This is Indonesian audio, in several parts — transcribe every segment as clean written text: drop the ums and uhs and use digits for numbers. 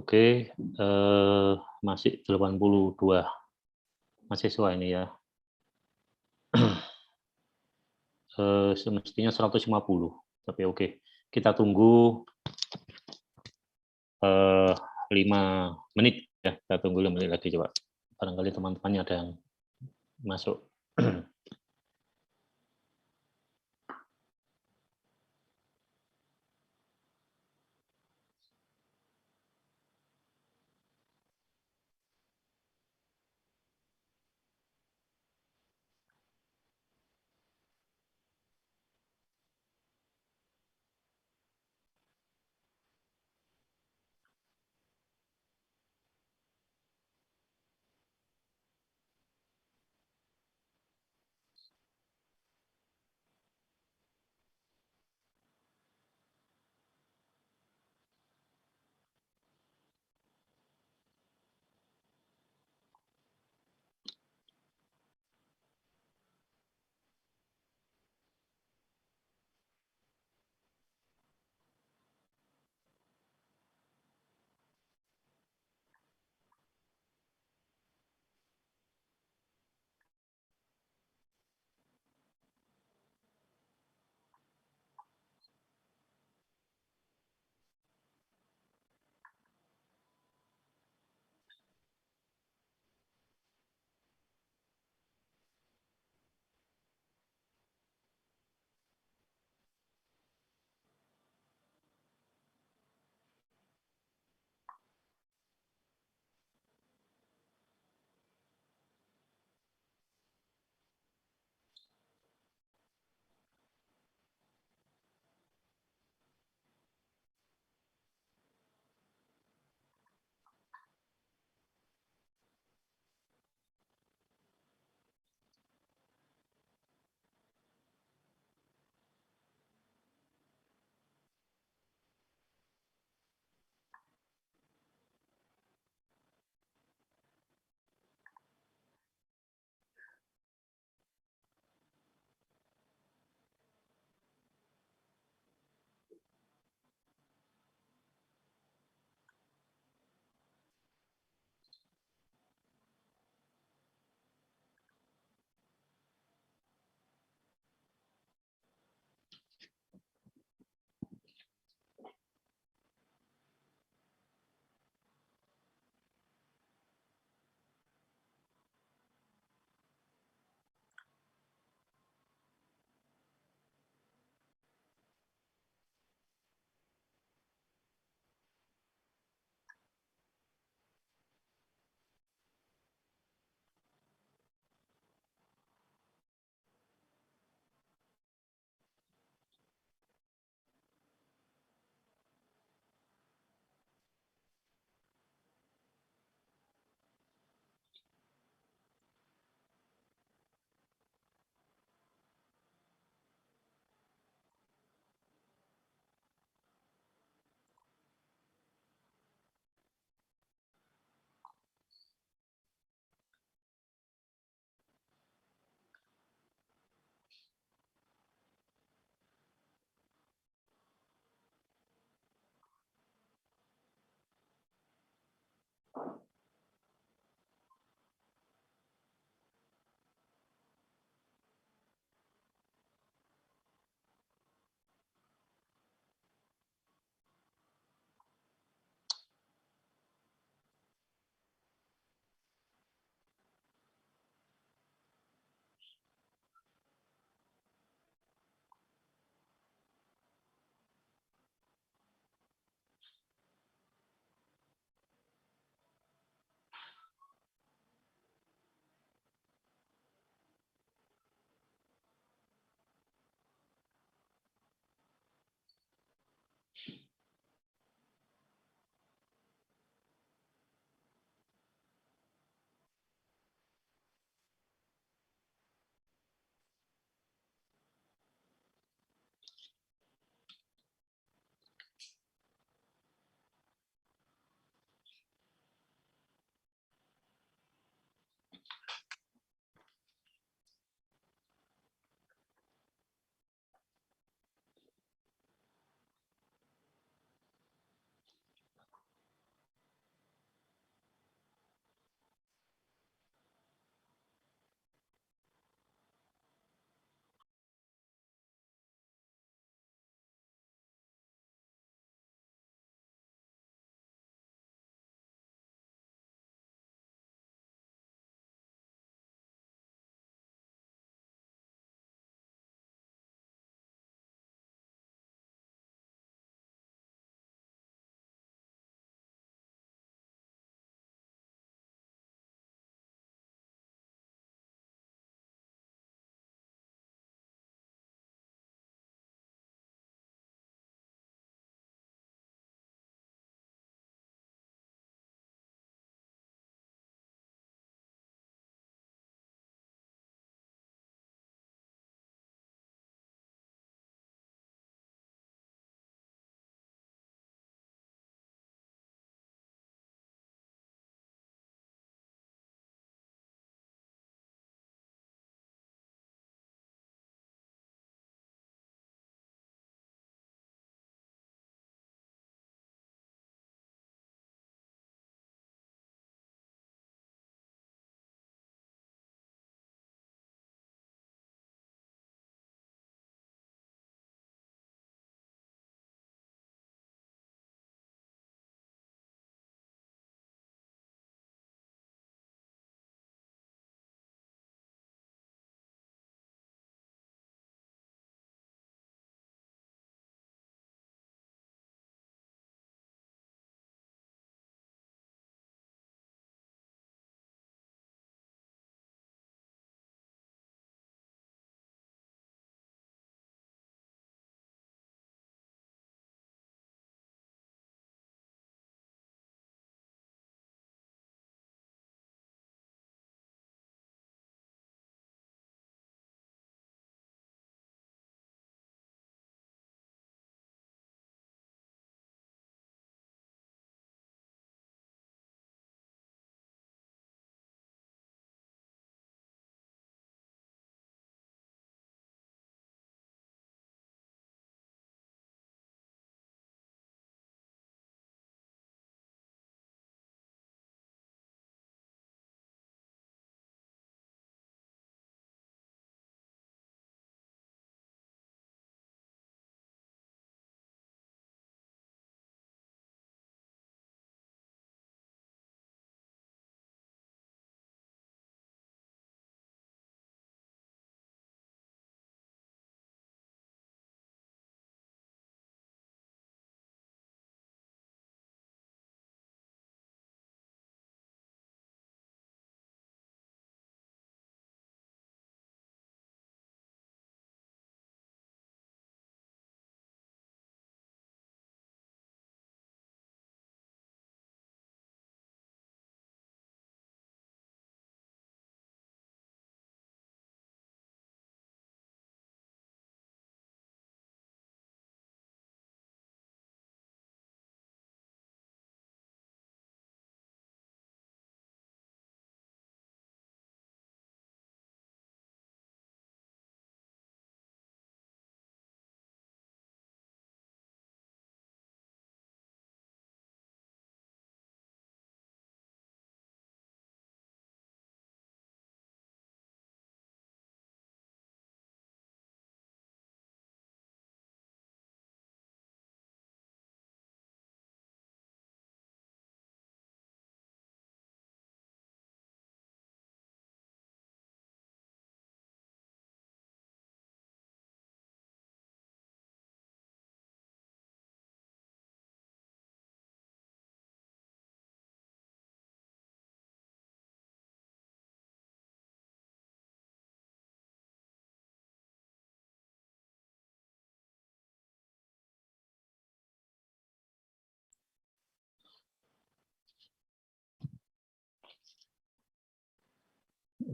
Oke, masih 82 mahasiswa ini ya. Semestinya 150, tapi oke. Kita tunggu 5 menit ya, kita tunggu 5 menit lagi coba. Barangkali teman-temannya ada yang masuk.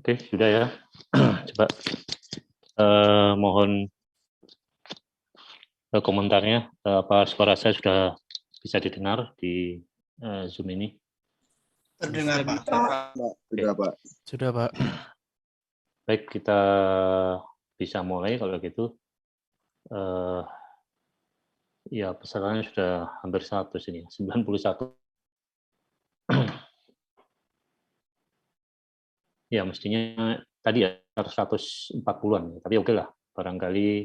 Oke, sudah ya. Coba mohon komentarnya. Apa suara saya sudah bisa didengar di Zoom ini? Terdengar, Pak. Sudah, Pak. Sudah, Pak. Baik, kita bisa mulai kalau gitu. Ya, pesertanya sudah hampir 100 ini, 91. Ya, mestinya tadi ya 140-an, tapi oke lah. Barangkali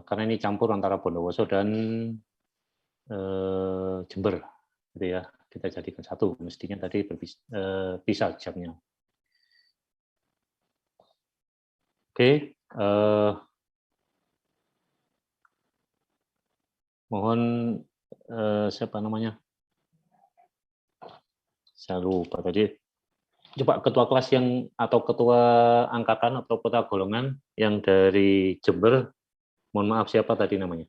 karena ini campur antara Bondowoso dan Jember, gitu ya. Kita jadikan satu. Mestinya tadi bisa jamnya. Oke. Mohon siapa namanya? Saya lupa tadi. Coba ketua kelas yang atau ketua angkatan atau ketua golongan yang dari Jember, mohon maaf siapa tadi namanya?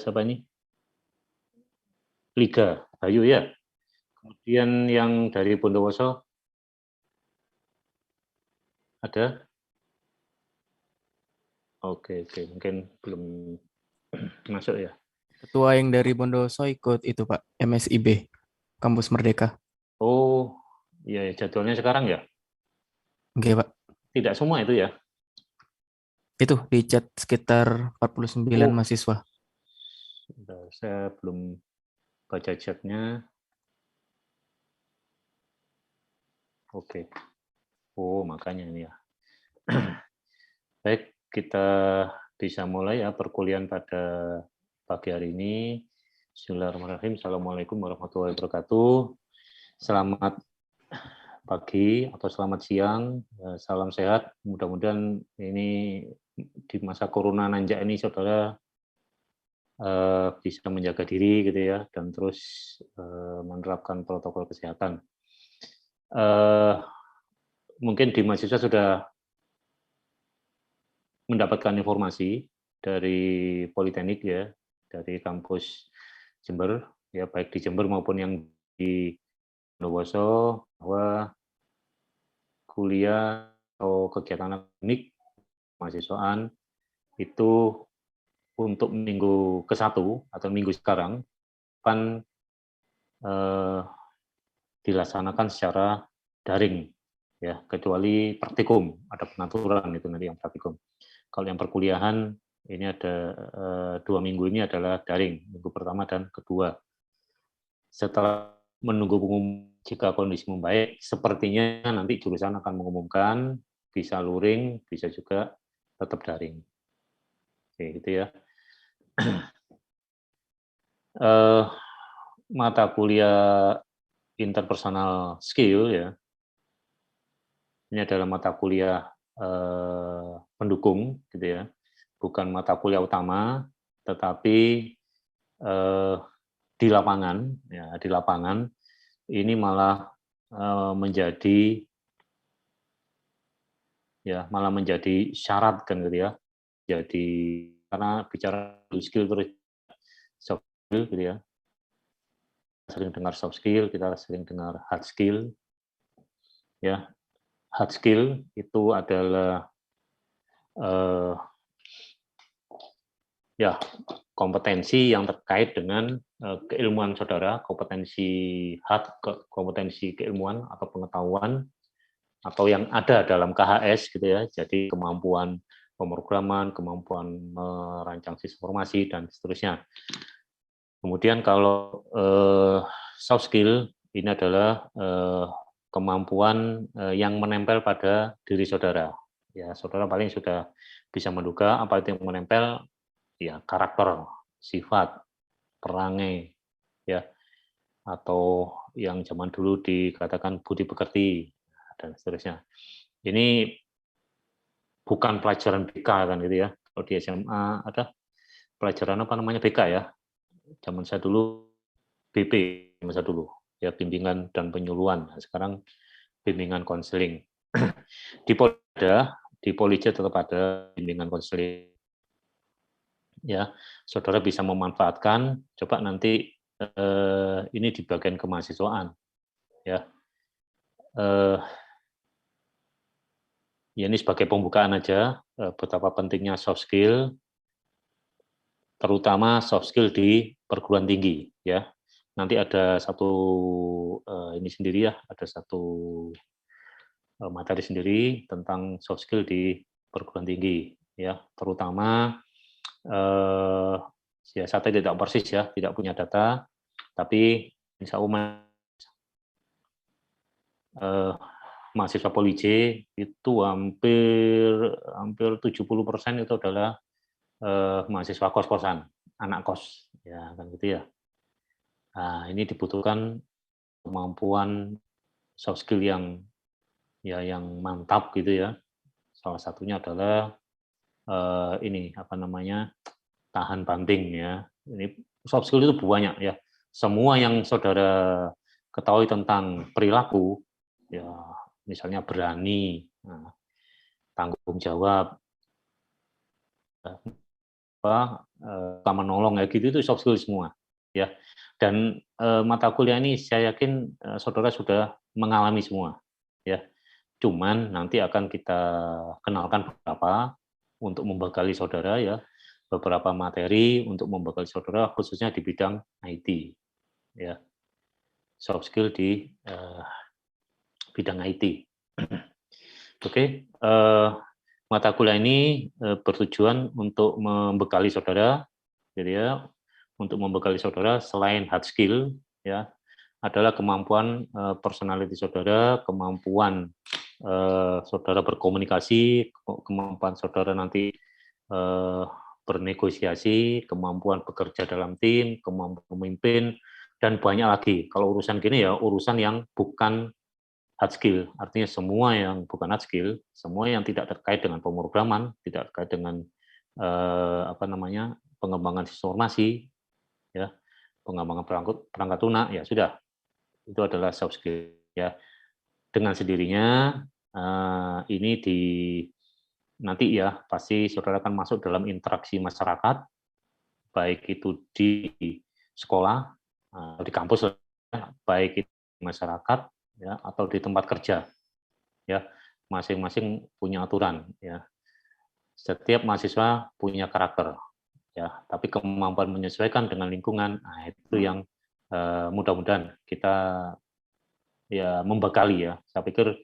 Siapa ini? Liga, Bayu ya. Kemudian yang dari Bondowoso ada? Oke, mungkin belum masuk ya. Ketua yang dari Bondowoso ikut itu, Pak, MSIB, Kampus Merdeka. Oh, iya jadwalnya sekarang ya? Oke, Pak. Tidak semua itu ya? Itu di chat sekitar 49 mahasiswa. Saya belum baca chatnya. Oke. Oh, makanya ini ya. Baik, kita bisa mulai ya perkuliahan pada pagi hari ini. Bismillahirrahmanirrahim. Assalamualaikum warahmatullahi wabarakatuh. Selamat pagi atau selamat siang. Salam sehat. Mudah-mudahan ini di masa corona nanjak ini saudara bisa menjaga diri gitu ya dan terus menerapkan protokol kesehatan. Mungkin di mahasiswa sudah mendapatkan informasi dari Politeknik ya, dari kampus Jember ya, baik di Jember maupun yang di Bondowoso, bahwa kuliah atau kegiatan akademik mahasiswaan itu untuk minggu ke-1 atau minggu sekarang akan dilaksanakan secara daring ya, kecuali praktikum, ada pengaturan itu nanti yang praktikum. Kalau yang perkuliahan ini ada 2 minggu ini adalah daring, minggu pertama dan kedua. Setelah menunggu pengumuman, jika kondisi membaik, sepertinya nanti jurusan akan mengumumkan, bisa luring, bisa juga tetap daring. Oke, gitu ya. Mata kuliah interpersonal skill ya, ini adalah mata kuliah pendukung gitu ya, bukan mata kuliah utama, tetapi di lapangan ya, di lapangan ini malah menjadi syarat kan gitu ya. Jadi karena bicara skill terus soft skill gitu ya. Sering dengar soft skill, kita sering dengar hard skill. Ya, hard skill itu adalah ya kompetensi yang terkait dengan keilmuan saudara, kompetensi hard, kompetensi keilmuan atau pengetahuan atau yang ada dalam KHS gitu ya. Jadi kemampuan pemrograman, kemampuan merancang sistem informasi dan seterusnya. Kemudian kalau soft skill ini adalah kemampuan yang menempel pada diri saudara. Ya, saudara paling sudah bisa menduga apa itu yang menempel, ya karakter, sifat, perangai, ya, atau yang zaman dulu dikatakan budi pekerti dan seterusnya. Ini bukan pelajaran BK kan gitu ya. Kalau di SMA ada pelajaran apa namanya BK ya. Zaman saya dulu BP, masa dulu ya, bimbingan dan penyuluhan. Nah, sekarang bimbingan konseling. Di Polija tetap ada bimbingan konseling. Ya, saudara bisa memanfaatkan. Coba nanti ini di bagian kemahasiswaan. ya. Ya ini sebagai pembukaan aja betapa pentingnya soft skill, terutama soft skill di perguruan tinggi, ya. Nanti ada satu ini sendiri ya, ada satu materi sendiri tentang soft skill di perguruan tinggi, ya. Terutama ya saya tidak persis ya, tidak punya data, tapi insya Allah mahasiswa Polij itu hampir 70% itu adalah mahasiswa kos-kosan, anak kos, ya kan gitu ya. Nah, ini dibutuhkan kemampuan soft skill yang mantap gitu ya. Salah satunya adalah ini apa namanya tahan banting ya. Ini soft skill itu banyak ya. Semua yang saudara ketahui tentang perilaku, ya misalnya berani, tanggung jawab, menolong ya gitu, itu soft skill semua ya. Dan mata kuliah ini saya yakin saudara sudah mengalami semua ya. Cuman nanti akan kita kenalkan beberapa untuk membekali saudara ya, beberapa materi untuk membekali saudara khususnya di bidang IT ya. Soft skill di bidang IT. Oke, mata kuliah ini bertujuan untuk membekali saudara, gitu ya, untuk membekali saudara selain hard skill, ya, adalah kemampuan personality saudara, kemampuan saudara berkomunikasi, kemampuan saudara nanti bernegosiasi, kemampuan bekerja dalam tim, kemampuan memimpin, dan banyak lagi. Kalau urusan gini ya urusan yang bukan hard skill, artinya semua yang bukan hard skill, semua yang tidak terkait dengan pemrograman, tidak terkait dengan apa namanya pengembangan sistem informasi, ya, pengembangan perangkat lunak, ya sudah, itu adalah soft skill. Ya, dengan sendirinya ini nanti ya pasti saudara akan masuk dalam interaksi masyarakat, baik itu di sekolah, di kampus, baik itu di masyarakat, ya, atau di tempat kerja. Ya, masing-masing punya aturan ya. Setiap mahasiswa punya karakter ya, tapi kemampuan menyesuaikan dengan lingkungan, nah itu yang mudah-mudahan kita ya membekali ya. Saya pikir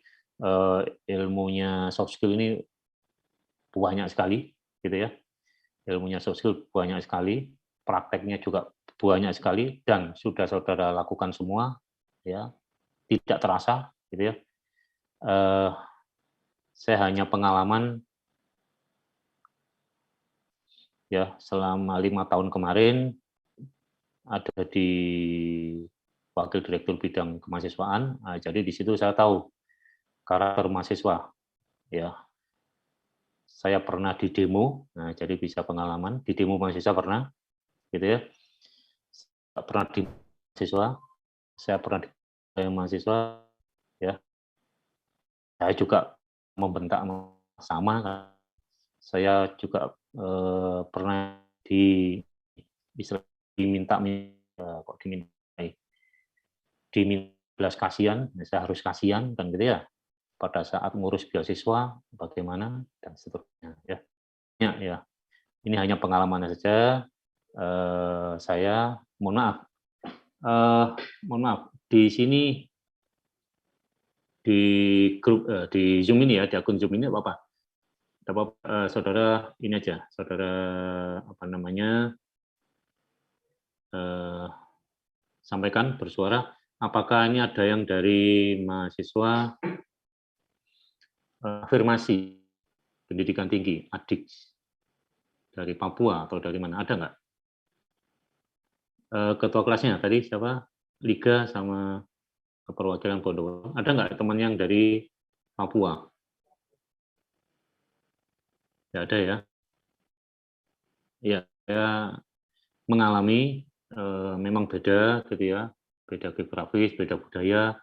ilmunya soft skill ini banyak sekali gitu ya. Ilmunya soft skill banyak sekali, prakteknya juga banyak sekali dan sudah saudara lakukan semua ya, tidak terasa gitu ya. Saya hanya pengalaman ya selama 5 tahun kemarin ada di wakil direktur bidang kemahasiswaan. Nah, jadi di situ saya tahu karakter mahasiswa. Ya, saya pernah di demo, nah jadi bisa pengalaman di demo mahasiswa pernah, gitu ya. Saya pernah di mahasiswa, saya pernah di mahasiswa, ya. Saya juga membentak sama. Saya juga pernah diminta kok diminta belas kasihan, saya harus kasihan kan gitu ya. Pada saat ngurus beasiswa bagaimana dan seterusnya ya. Ya, ini hanya pengalaman saja. Saya mohon maaf di sini di grup di Zoom ini ya, di akun Zoom ini apa? Saudara ini aja, saudara apa namanya sampaikan bersuara. Apakah ini ada yang dari mahasiswa afirmasi pendidikan tinggi, adik dari Papua atau dari mana? Ada nggak? Ketua kelasnya tadi siapa? Liga sama keperwakilan Bondowoso. Ada nggak teman yang dari Papua? Nggak ada ya? Ya, saya mengalami memang beda gitu ya, beda geografis, beda budaya,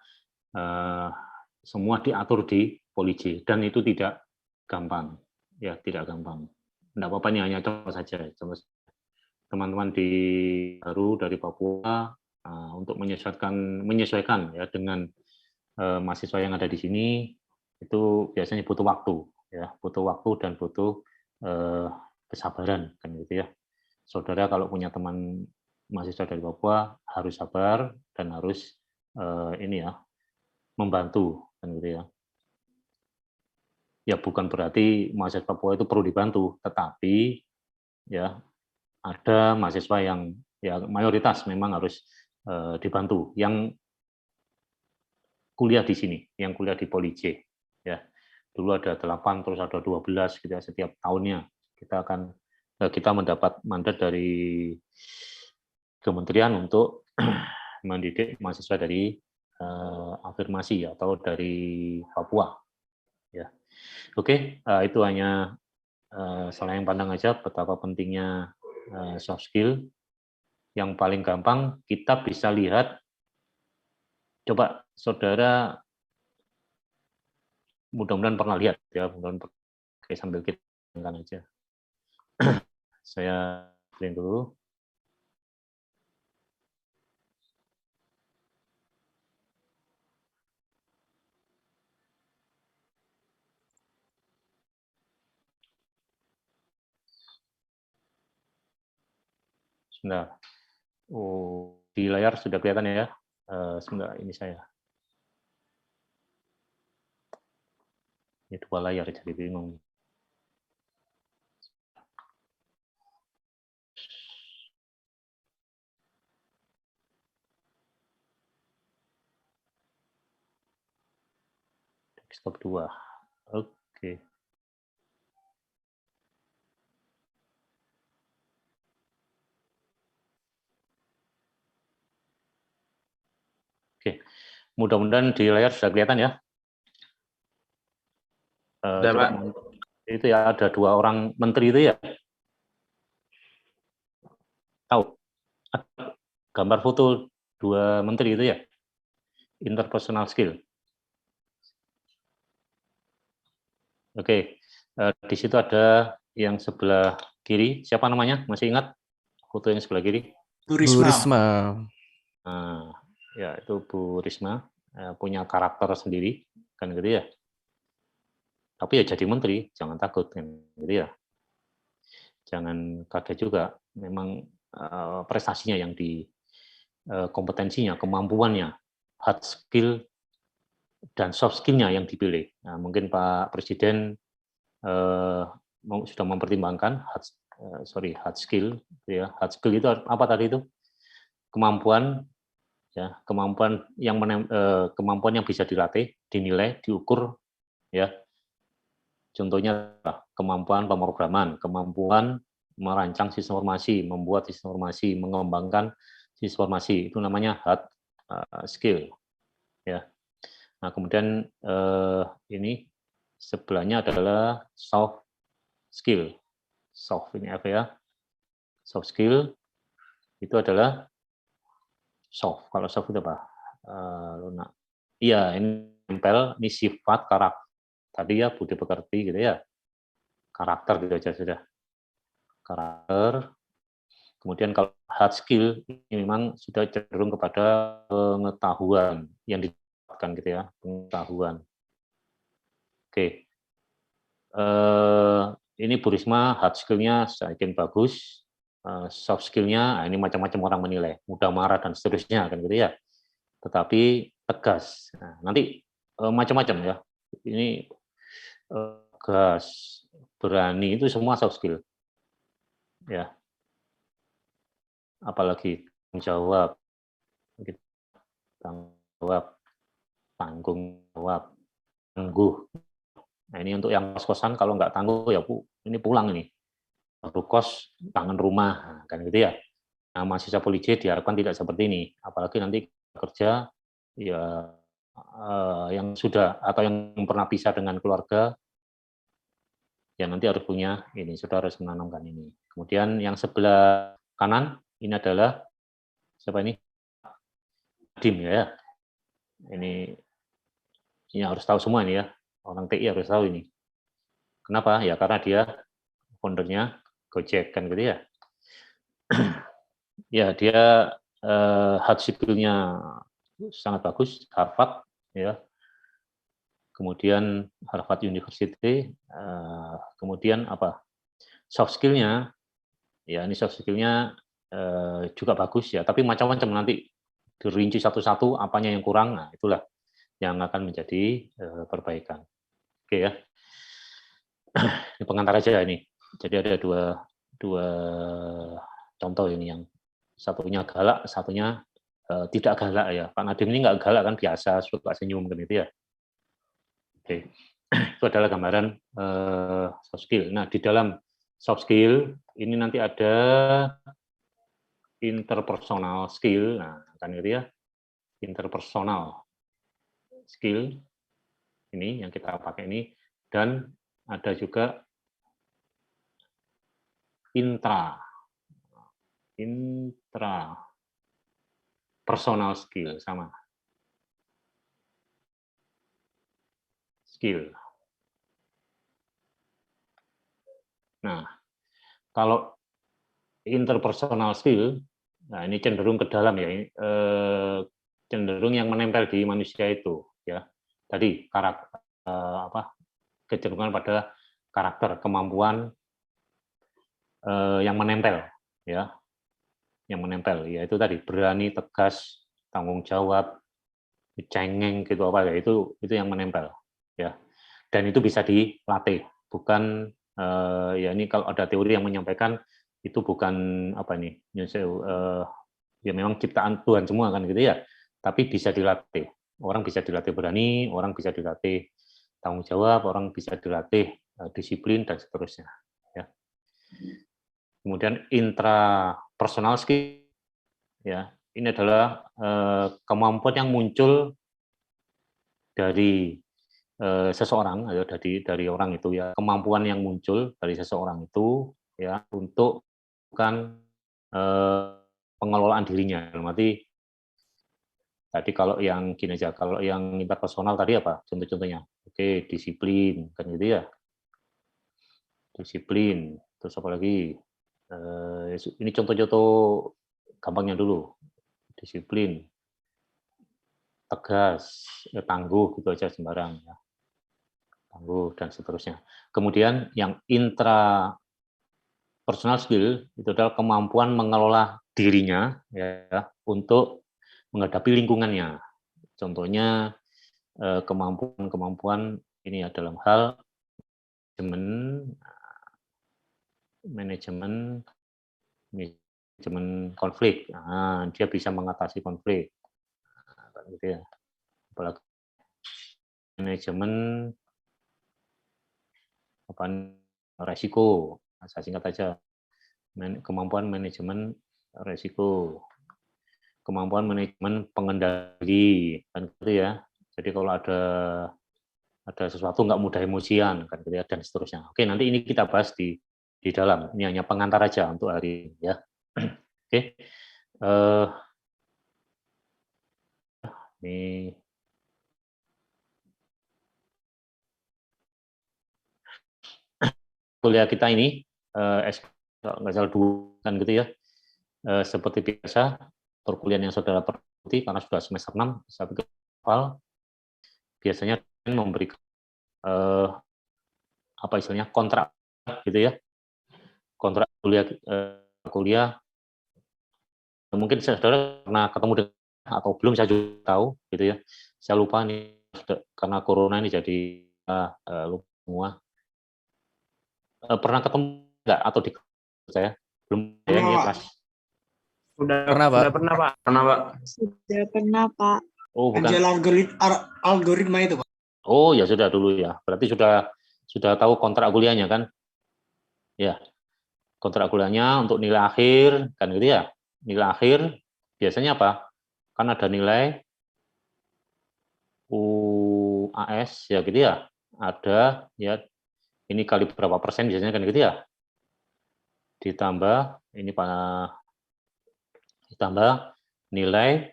semua diatur di Polij dan itu tidak gampang, ya tidak gampang. Tidak apa-apa, ini hanya contoh saja. Teman-teman baru dari Papua untuk menyesuaikan ya dengan mahasiswa yang ada di sini itu biasanya butuh waktu, ya, butuh waktu dan butuh kesabaran, kan gitu ya. Saudara kalau punya teman mahasiswa dari Papua harus sabar dan harus ini ya, membantu, kan gitu ya. Ya bukan berarti mahasiswa Papua itu perlu dibantu, tetapi ya ada mahasiswa yang ya mayoritas memang harus dibantu. Yang kuliah di sini, yang kuliah di Poli C, ya. Dulu ada 8, terus ada 12 gitu ya, setiap tahunnya kita mendapat mandat dari kementerian untuk mendidik mahasiswa dari afirmasi atau dari Papua, ya. Oke, itu hanya selain pandang aja betapa pentingnya soft skill. Yang paling gampang kita bisa lihat, coba saudara mudah-mudahan pernah lihat ya, mudah-mudahan sambil kita kan aja. Saya print dulu. Sebentar. Oh, di layar sudah kelihatan ya. Sebentar, ini saya. Ini 2 layar jadi bingung. Desktop 2. Oke. Oke. Mudah-mudahan di layar sudah kelihatan ya. Coba, itu ya ada 2 orang menteri itu ya. Tahu? Gambar foto 2 menteri itu ya. Interpersonal skill. Oke. Di situ ada yang sebelah kiri. Siapa namanya? Masih ingat foto yang sebelah kiri? Bu Risma. Nah, ya itu Bu Risma punya karakter sendiri, kan gitu ya. Tapi ya jadi menteri, jangan takut, kan gitu ya. Jangan kaget juga, memang prestasinya yang di kompetensinya, kemampuannya, hard skill dan soft skill-nya yang dipilih. Nah, mungkin Pak Presiden sudah mempertimbangkan hard skill, ya. Hard skill itu apa tadi itu? Kemampuan, ya, kemampuan yang bisa dilatih, dinilai, diukur, ya. Contohnya kemampuan pemrograman, kemampuan merancang sistem informasi, membuat sistem informasi, mengembangkan sistem informasi, itu namanya hard skill, ya. Nah, kemudian ini sebelahnya adalah soft skill. Soft ini apa ya? Soft skill itu adalah soft. Kalau soft itu apa? Lunak. Iya, ini nempel, ini sifat karakter. Tadi ya budi pekerti gitu ya. Karakter gitu aja sudah. Karakter. Kemudian kalau hard skill ini memang sudah cenderung kepada pengetahuan yang didapatkan gitu ya, pengetahuan. Oke. Ini Bu Risma hard skill-nya semakin bagus, soft skill-nya ini macam-macam orang menilai, mudah marah dan seterusnya kan gitu ya. Tetapi tegas. Nah, nanti macam-macam ya. Ini tegas, berani itu semua soft skill. Ya. Apalagi tanggung jawab. Tanggung jawab, tangguh. Nah, ini untuk yang kos-kosan kalau nggak tangguh ya Bu, ini pulang ini. Baru kos, kangen rumah, nah, kan gitu ya. Nah, mahasiswa Poli C diharapkan tidak seperti ini, apalagi nanti kerja ya yang sudah atau yang pernah pisah dengan keluarga, ya nanti harus punya ini, sudah harus menanamkan ini. Kemudian yang sebelah kanan ini adalah siapa ini? Dim ya. Ini harus tahu semua ini ya. Orang TI harus tahu ini. Kenapa? Ya karena dia foundernya Gojek kan gitu ya. Ya dia hard skill-nya sangat bagus, Harvard ya. Kemudian Harvard University, kemudian apa? Soft skill-nya, ya ini soft skill-nya juga bagus ya, tapi macam-macam nanti dirinci satu-satu apanya yang kurang, nah itulah yang akan menjadi perbaikan. Oke ya, ini pengantar aja ini. Jadi ada dua contoh ini, yang satunya galak, satunya tidak galak ya. Pak Nadiem ini nggak galak kan, biasa, suka senyum kan itu ya. Oke, itu adalah gambaran soft skill. Nah, di dalam soft skill ini nanti ada interpersonal skill, nah kan gitu ya, interpersonal skill ini yang kita pakai ini, dan ada juga intra personal skill, sama skill. Nah, kalau interpersonal skill, nah ini cenderung ke dalam ya, cenderung yang menempel di manusia itu ya. Tadi karakter kecenderungan pada karakter, kemampuan yang menempel ya, yang menempel ya, itu tadi berani, tegas, tanggung jawab, cengeng gitu apa ya, itu yang menempel ya, dan itu bisa dilatih, bukan ya ini kalau ada teori yang menyampaikan itu bukan apa nih, ya memang ciptaan Tuhan semua kan gitu ya, tapi bisa dilatih, orang bisa dilatih berani, orang bisa dilatih tanggung jawab, orang bisa dilatih disiplin dan seterusnya ya. Kemudian intrapersonal skill ya, ini adalah kemampuan yang muncul dari seseorang atau dari orang itu ya, kemampuan yang muncul dari seseorang itu ya untuk bukan pengelolaan dirinya. Berarti tadi kalau yang gini aja, kalau yang interpersonal tadi apa contoh-contohnya? Oke, disiplin kan gitu ya. Disiplin, terus apa lagi? Ini contoh-contoh gampangnya dulu. Disiplin, tegas, tangguh gitu aja sembarang ya. Tangguh dan seterusnya. Kemudian yang intra personal skill itu adalah kemampuan mengelola dirinya ya untuk menghadapi lingkungannya. Contohnya kemampuan ini ya dalam hal manajemen konflik. Nah, dia bisa mengatasi konflik. Nah, gitu ya. Apalagi manajemen apa resiko. Nah, saya singkat aja. Kemampuan manajemen resiko. Kemampuan manajemen pengendali kan gitu ya. Jadi kalau ada sesuatu nggak mudah emosian kan gitu ya, dan seterusnya. Oke, nanti ini kita bahas di dalam. Ini hanya pengantar aja untuk hari ini ya. Oke. Ini kuliah kita ini nggak salah 2 kan gitu ya. Seperti biasa perkuliahan yang saudara perikuti karena sudah semester 6, saya pikir biasanya memberikan apa istilahnya kontrak gitu ya, kontrak kuliah mungkin saudara pernah ketemu dengan atau belum, saya juga tahu gitu ya, saya lupa nih karena corona ini jadi lupa semua. Pernah ketemu nggak atau di saya belum ya, ini ya kelas Pernah, Pak. Sudah pernah, Pak. Pernah, Pak. Sudah pernah, Pak. oh bukan Angel algoritma itu, Pak. oh ya sudah dulu ya, berarti sudah tahu kontrak kuliahnya kan ya. Kontrak kuliahnya untuk nilai akhir kan gitu ya, nilai akhir biasanya apa, kan ada nilai UAS ya gitu ya, ada ya ini kali berapa persen biasanya kan gitu ya, ditambah ini ditambah nilai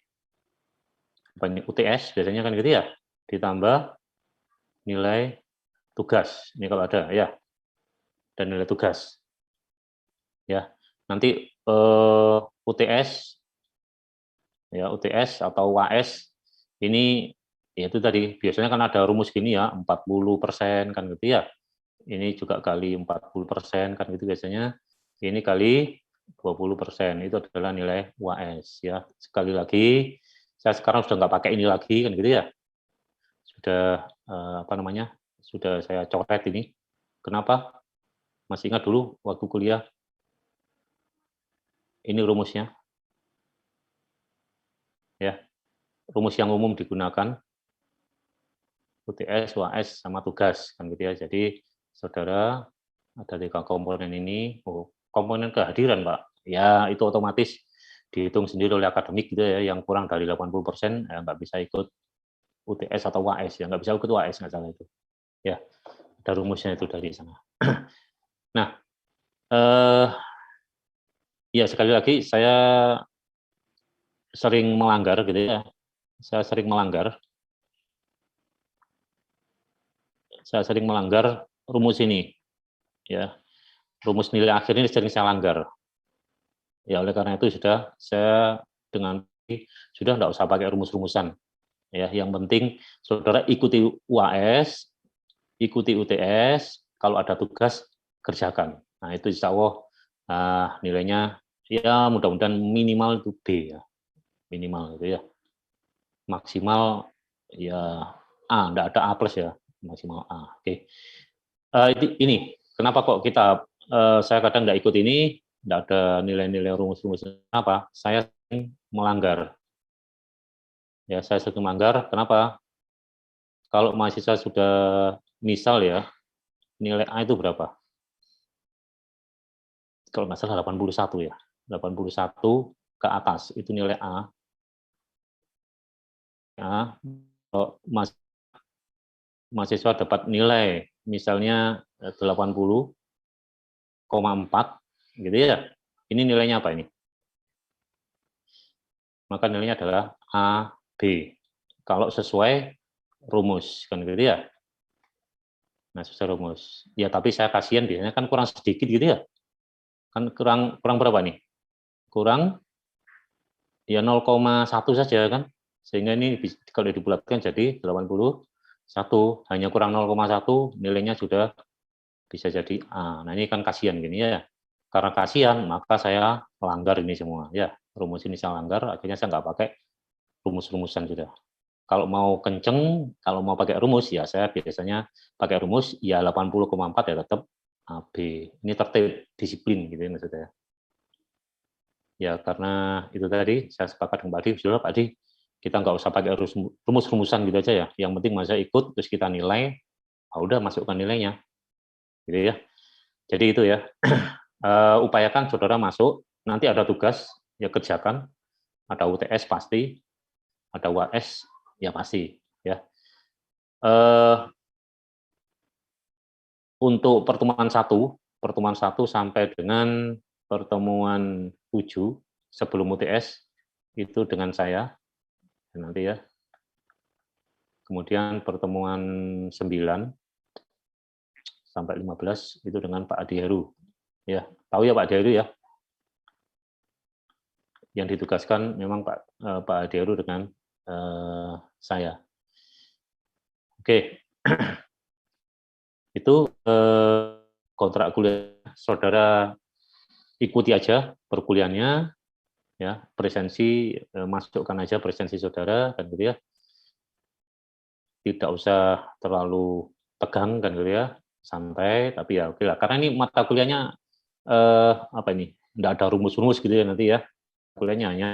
UTS biasanya kan gitu ya, ditambah nilai tugas ini kalau ada ya, dan nilai tugas ya. Nanti UTS ya, UTS atau UAS ini Ya itu tadi, biasanya kan ada rumus gini ya, 40% kan gitu ya. Ini juga kali 40% kan gitu biasanya. Ini kali 20%, itu adalah nilai UAS ya. Sekali lagi, saya sekarang sudah nggak pakai ini lagi kan gitu ya. Sudah apa namanya? Sudah saya coret ini. Kenapa? Masih ingat dulu waktu kuliah? Ini rumusnya. Ya. Rumus yang umum digunakan UTS, UAS, sama tugas kan gitu ya. Jadi saudara ada 3 komponen ini. Oh, komponen kehadiran Pak, ya itu otomatis dihitung sendiri oleh akademik gitu ya. Yang kurang dari 80% ya nggak bisa ikut UTS atau UAS ya, nggak bisa ikut UAS nggak salah itu. Ya, ada rumusnya itu dari sana. Nah, ya sekali lagi saya sering melanggar gitu ya. Saya sering melanggar rumus ini ya. Rumus nilai akhir ini sering saya langgar. Ya oleh karena itu saya dengan sudah enggak usah pakai rumus-rumusan. Ya, yang penting saudara ikuti UAS, ikuti UTS, kalau ada tugas kerjakan. Nah, itu insya Allah nilainya ya mudah-mudahan minimal itu B ya. Minimal gitu ya. Maksimal ya A, enggak ada A plus ya, maksimal A. Oke. Ini kenapa kok saya kadang nggak ikut ini, nggak ada nilai-nilai rumus-rumus apa? Saya sering melanggar. Ya, saya sering melanggar. Kenapa? Kalau mahasiswa sudah misal ya, nilai A itu berapa? Kalau nggak salah 81 ya. 81 ke atas itu nilai A. Ya, kalau mahasiswa dapat nilai misalnya 80,4 gitu ya. Ini nilainya apa ini? Maka nilainya adalah A, B. Kalau sesuai rumus, kan gitu ya. Nah, sesuai rumus. Ya, tapi saya kasihan biasanya kan kurang sedikit gitu ya. Kan kurang berapa nih? Kurang ya 0,1 saja kan. Sehingga ini kalau dibulatkan jadi 81, hanya kurang 0,1 nilainya sudah bisa jadi A. Nah, ini kan kasihan gini ya. Karena kasihan, maka saya melanggar ini semua ya. Rumus ini saya langgar, akhirnya saya nggak pakai rumus-rumusan sudah. Kalau mau kenceng, kalau mau pakai rumus, ya saya biasanya pakai rumus, ya 80,4 ya tetap AB. Ini tertib, disiplin gitu ya maksudnya. Ya karena itu tadi, saya sepakat dengan Pak Adi, sudah Pak Adi, kita nggak usah pakai rumus-rumusan gitu aja ya. Yang penting masa ikut, terus kita nilai, udah masukkan nilainya. Gitu ya. Jadi itu ya, upayakan saudara masuk, nanti ada tugas, ya kerjakan, ada UTS pasti, ada UAS, ya pasti. Ya. Untuk pertemuan 1 sampai dengan pertemuan 7 sebelum UTS, itu dengan saya, nanti ya. Kemudian pertemuan 9 sampai 15 itu dengan Pak Adi Heru. Ya, tahu ya Pak Adi Heru ya? Yang ditugaskan memang Pak Adi Heru dengan saya. Oke. Itu kontrak kuliah saudara ikuti aja perkuliahannya, ya presensi masukkan aja presensi saudara kan gitu ya. Tidak usah terlalu tegang kan gitu ya, santai tapi ya oke lah. Karena ini mata kuliahnya apa ini? Enggak ada rumus-rumus gitu ya nanti ya. Kuliahnya hanya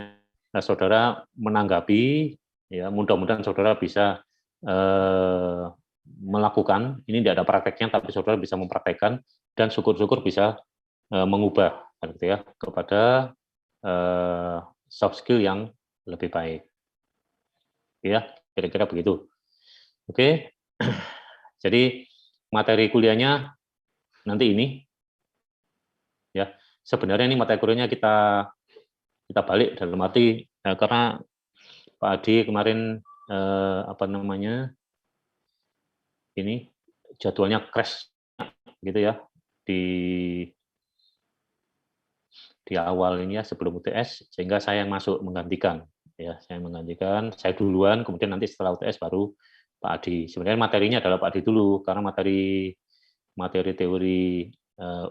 saudara menanggapi ya, mudah-mudahan saudara bisa melakukan, ini tidak ada prakteknya tapi saudara bisa mempraktekkan dan syukur-syukur bisa mengubah gitu ya kepada soft skill yang lebih baik. Ya, kira-kira begitu. Oke. Jadi materi kuliahnya nanti ini ya. Sebenarnya ini materi kuliahnya kita balik dalam arti karena Pak Adi kemarin apa namanya? Ini jadwalnya crash gitu ya di awal ini ya sebelum UTS, sehingga saya yang masuk menggantikan. Ya, saya menggantikan, saya duluan, kemudian nanti setelah UTS baru Pak Adi. Sebenarnya materinya adalah Pak Adi dulu, karena materi teori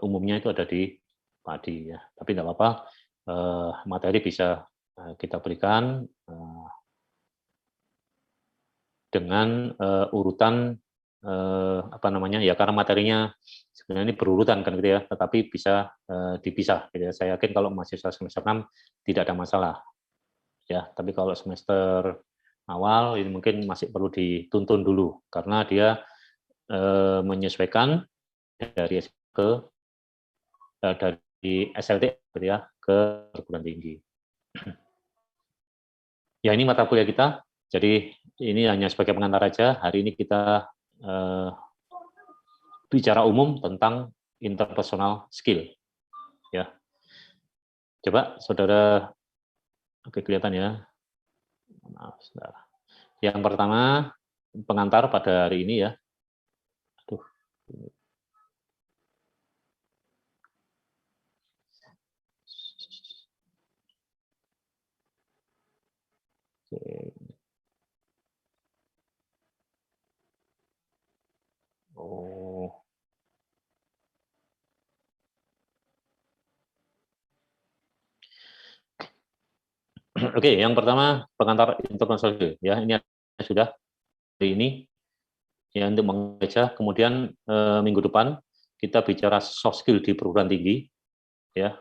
umumnya itu ada di Pak Adi ya. Tapi tidak apa-apa, materi bisa kita berikan dengan urutan apa namanya ya, karena materinya sebenarnya ini berurutan kan gitu ya, tetapi bisa dipisah gitu ya. Saya yakin kalau mahasiswa semester 6 tidak ada masalah ya, tapi kalau semester awal ini mungkin masih perlu dituntun dulu karena dia menyesuaikan dari SLT gitu ya ke perguruan tinggi. Ya, ini mata kuliah kita. Jadi ini hanya sebagai pengantar aja. Hari ini kita bicara umum tentang interpersonal skill. Ya, coba saudara, oke kelihatan ya. Maaf, sebentar. Yang pertama pengantar pada hari ini ya. Aduh. Oh. Oke, yang pertama pengantar interpersonal skill ya. Ini sudah hari ini ya untuk mengeja. Kemudian minggu depan kita bicara soft skill di perguruan tinggi ya.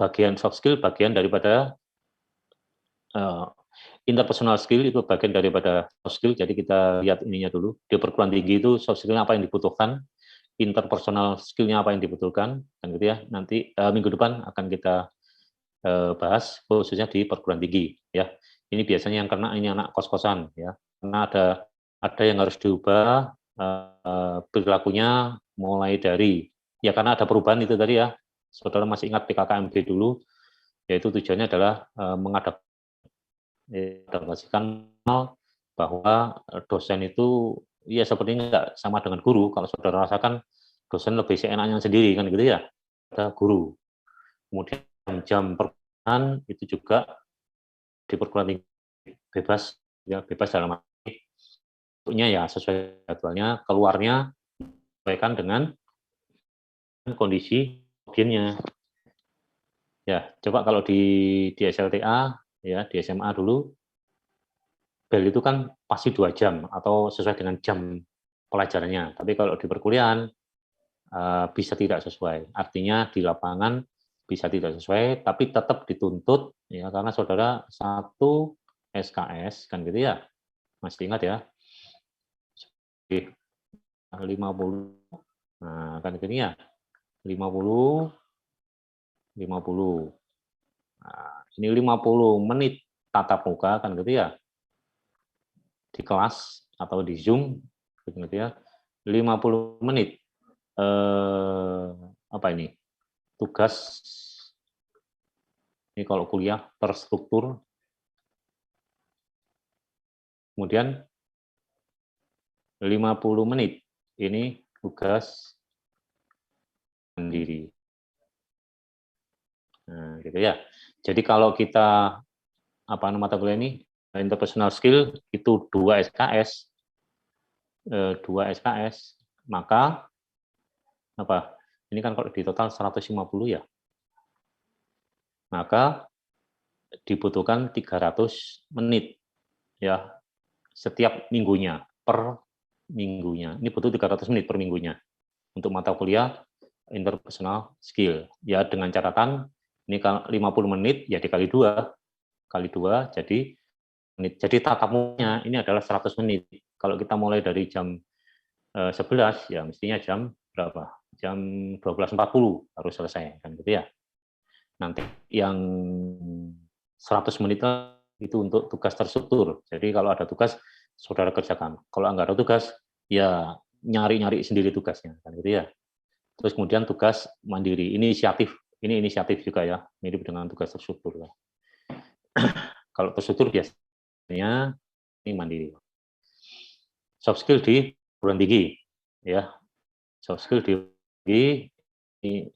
Bagian soft skill bagian daripada interpersonal skill itu bagian daripada soft skill. Jadi kita lihat ininya dulu. Di perguruan tinggi itu soft skill apa yang dibutuhkan, interpersonal skill-nya apa yang dibutuhkan, kan gitu ya. Nanti minggu depan akan kita bahas khususnya di perguruan tinggi ya. Ini biasanya yang kena ini anak kos-kosan ya. Karena ada yang harus diubah perilakunya mulai dari ya karena ada perubahan itu tadi ya. Saudara masih ingat PKKMB dulu, yaitu tujuannya adalah mengadaptasikan bahwa dosen itu ya sepertinya nggak sama dengan guru. Kalau saudara rasakan dosen lebih seenaknya sendiri kan gitu ya. Ada guru. Kemudian jam perkuliahan itu juga di perguruan tinggi bebas ya, bebas dalam arti bentuknya ya sesuai jadwalnya, keluarnya sesuaikan dengan kondisi objeknya. Ya, coba kalau di SLTA ya, di SMA dulu bel itu kan pasti 2 jam atau sesuai dengan jam pelajarannya. Tapi kalau di perkuliahan bisa tidak sesuai. Artinya di lapangan bisa tidak sesuai, tapi tetap dituntut ya karena saudara 1 SKS kan gitu ya. Masih ingat ya? 50. Nah, kan gini ya. 50 50. Nah, ini 50 menit tatap muka kan gitu ya. Di kelas atau di Zoom gitu ya. 50 menit apa ini? Tugas ini kalau kuliah terstruktur. Kemudian 50 menit ini tugas sendiri. Nah, gitu ya. Jadi kalau kita mata kuliah ini interpersonal skill itu 2 SKS, maka apa? Ini kan kalau di total 150 ya. Maka dibutuhkan 300 menit ya setiap minggunya, per minggunya. Ini butuh 300 menit per minggunya untuk mata kuliah interpersonal skill. Ya dengan catatan ini 50 menit ya dikali 2 jadi menit. Jadi tatap mukanya ini adalah 100 menit. Kalau kita mulai dari jam 11 ya mestinya jam berapa? Jam 12.40 harus selesai kan gitu ya. Nanti yang 100 menit itu untuk tugas terstruktur. Jadi kalau ada tugas saudara kerjakan. Kalau nggak ada tugas ya nyari-nyari sendiri tugasnya kan gitu ya. Terus kemudian tugas mandiri, inisiatif. Ini inisiatif juga ya, mirip dengan tugas terstruktur. Ya. Kalau terstruktur biasanya ini mandiri. Soft skill di perguruan tinggi, ya. Soft skill di ini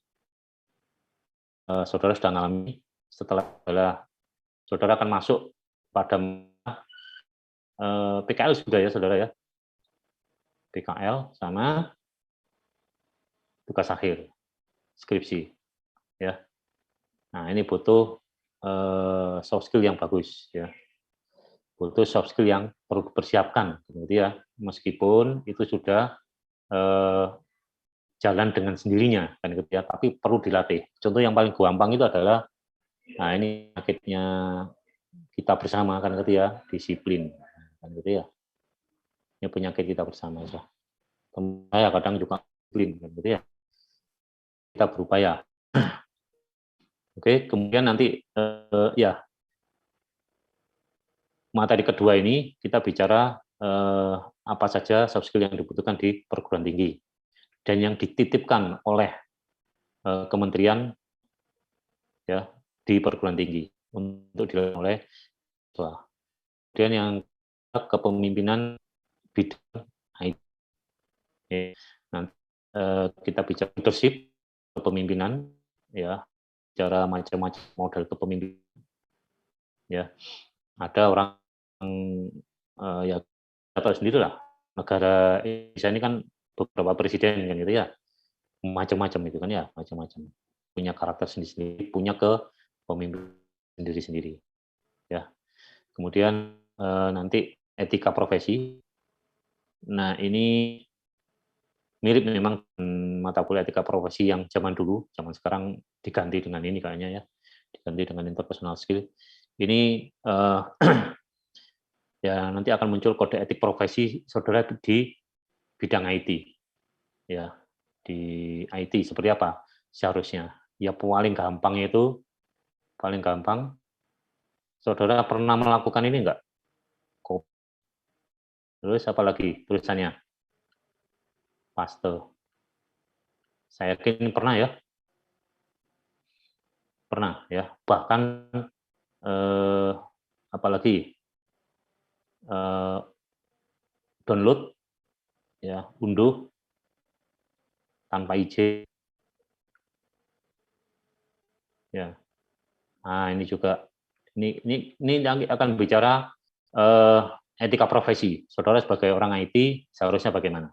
saudara sudah mengalami setelah saudara akan masuk pada PKL sudah ya, saudara ya. PKL sama tugas akhir, skripsi. Ya. Nah, ini butuh soft skill yang bagus. Ya. Butuh soft skill yang perlu dipersiapkan. Gitu ya. Meskipun itu sudah jalan dengan sendirinya, kan gitu ya. Tapi perlu dilatih. Contoh yang paling gampang itu adalah, nah ini penyakitnya kita bersama, kan gitu ya, disiplin, kan gitu ya. Ini penyakit kita bersama ya. Saya kadang juga disiplin, kan gitu ya. Kita berupaya. Oke, kemudian nanti ya materi kedua ini kita bicara apa saja soft skill yang dibutuhkan di perguruan tinggi dan yang dititipkan oleh kementerian ya di perguruan tinggi untuk dilakukan oleh siswa. Kemudian yang kepemimpinan bidang IT. Nanti kita bicara leadership, kepemimpinan, ya, bicara macam-macam model kepemimpinan. Ya, ada orang ya tahu sendirilah, negara Indonesia ini kan beberapa presiden kan gitu ya, macam-macam itu kan ya, macam-macam, punya karakter sendiri-sendiri, punya kepemimpinan sendiri-sendiri. Ya, kemudian nanti etika profesi. Nah, ini mirip memang mata kuliah etika profesi yang zaman dulu, zaman sekarang diganti dengan ini kayaknya ya, diganti dengan interpersonal skill. Ini ya nanti akan muncul kode etik profesi saudara di bidang IT. Ya, di IT seperti apa seharusnya? Ya paling gampang itu, paling gampang, saudara pernah melakukan ini enggak? Terus apa lagi tulisannya? Paste. Saya yakin pernah ya. Pernah ya. Bahkan apalagi download ya, unduh tanpa izin. Ya. Nah, ini juga ini akan bicara etika profesi. Saudara sebagai orang IT seharusnya bagaimana?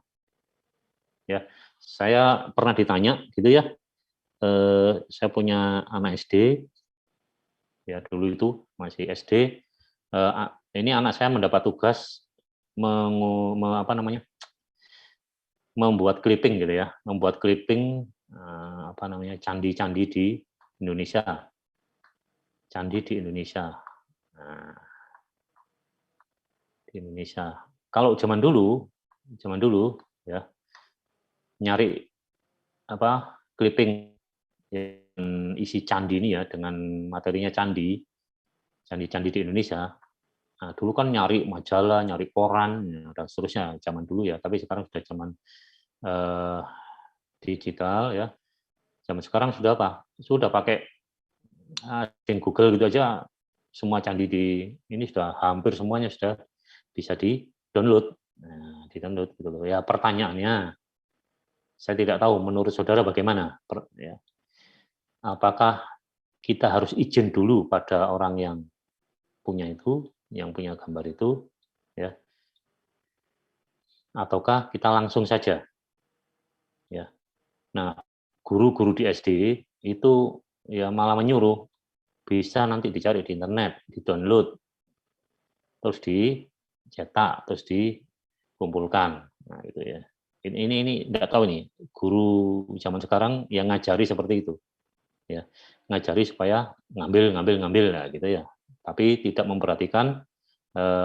Ya, saya pernah ditanya gitu ya. Saya punya anak SD, ya dulu itu masih SD. Ini anak saya mendapat tugas membuat clipping gitu ya, membuat clipping candi-candi di Indonesia, candi di Indonesia. Nah, di Indonesia. Kalau zaman dulu ya nyari clipping yang isi candi ini ya dengan materinya candi di Indonesia. Nah, dulu kan nyari majalah, nyari koran, dan seterusnya zaman dulu ya. Tapi sekarang sudah zaman digital ya. Zaman sekarang sudah apa? Sudah pakai Google gitu aja. Semua candi di ini sudah hampir semuanya sudah bisa di-download. Nah, di-download gitu loh. Ya pertanyaannya, saya tidak tahu menurut saudara bagaimana? Ya. Apakah kita harus izin dulu pada orang yang punya itu, yang punya gambar itu, ya? Ataukah kita langsung saja? Ya. Nah, guru-guru di SD itu ya malah menyuruh bisa nanti dicari di internet, di-download, terus dicetak, terus dikumpulkan. Nah, gitu ya. Ini enggak tahu nih, guru zaman sekarang yang ngajari seperti itu. Ya, ngajari supaya ngambil nah, gitu ya. Tapi tidak memperhatikan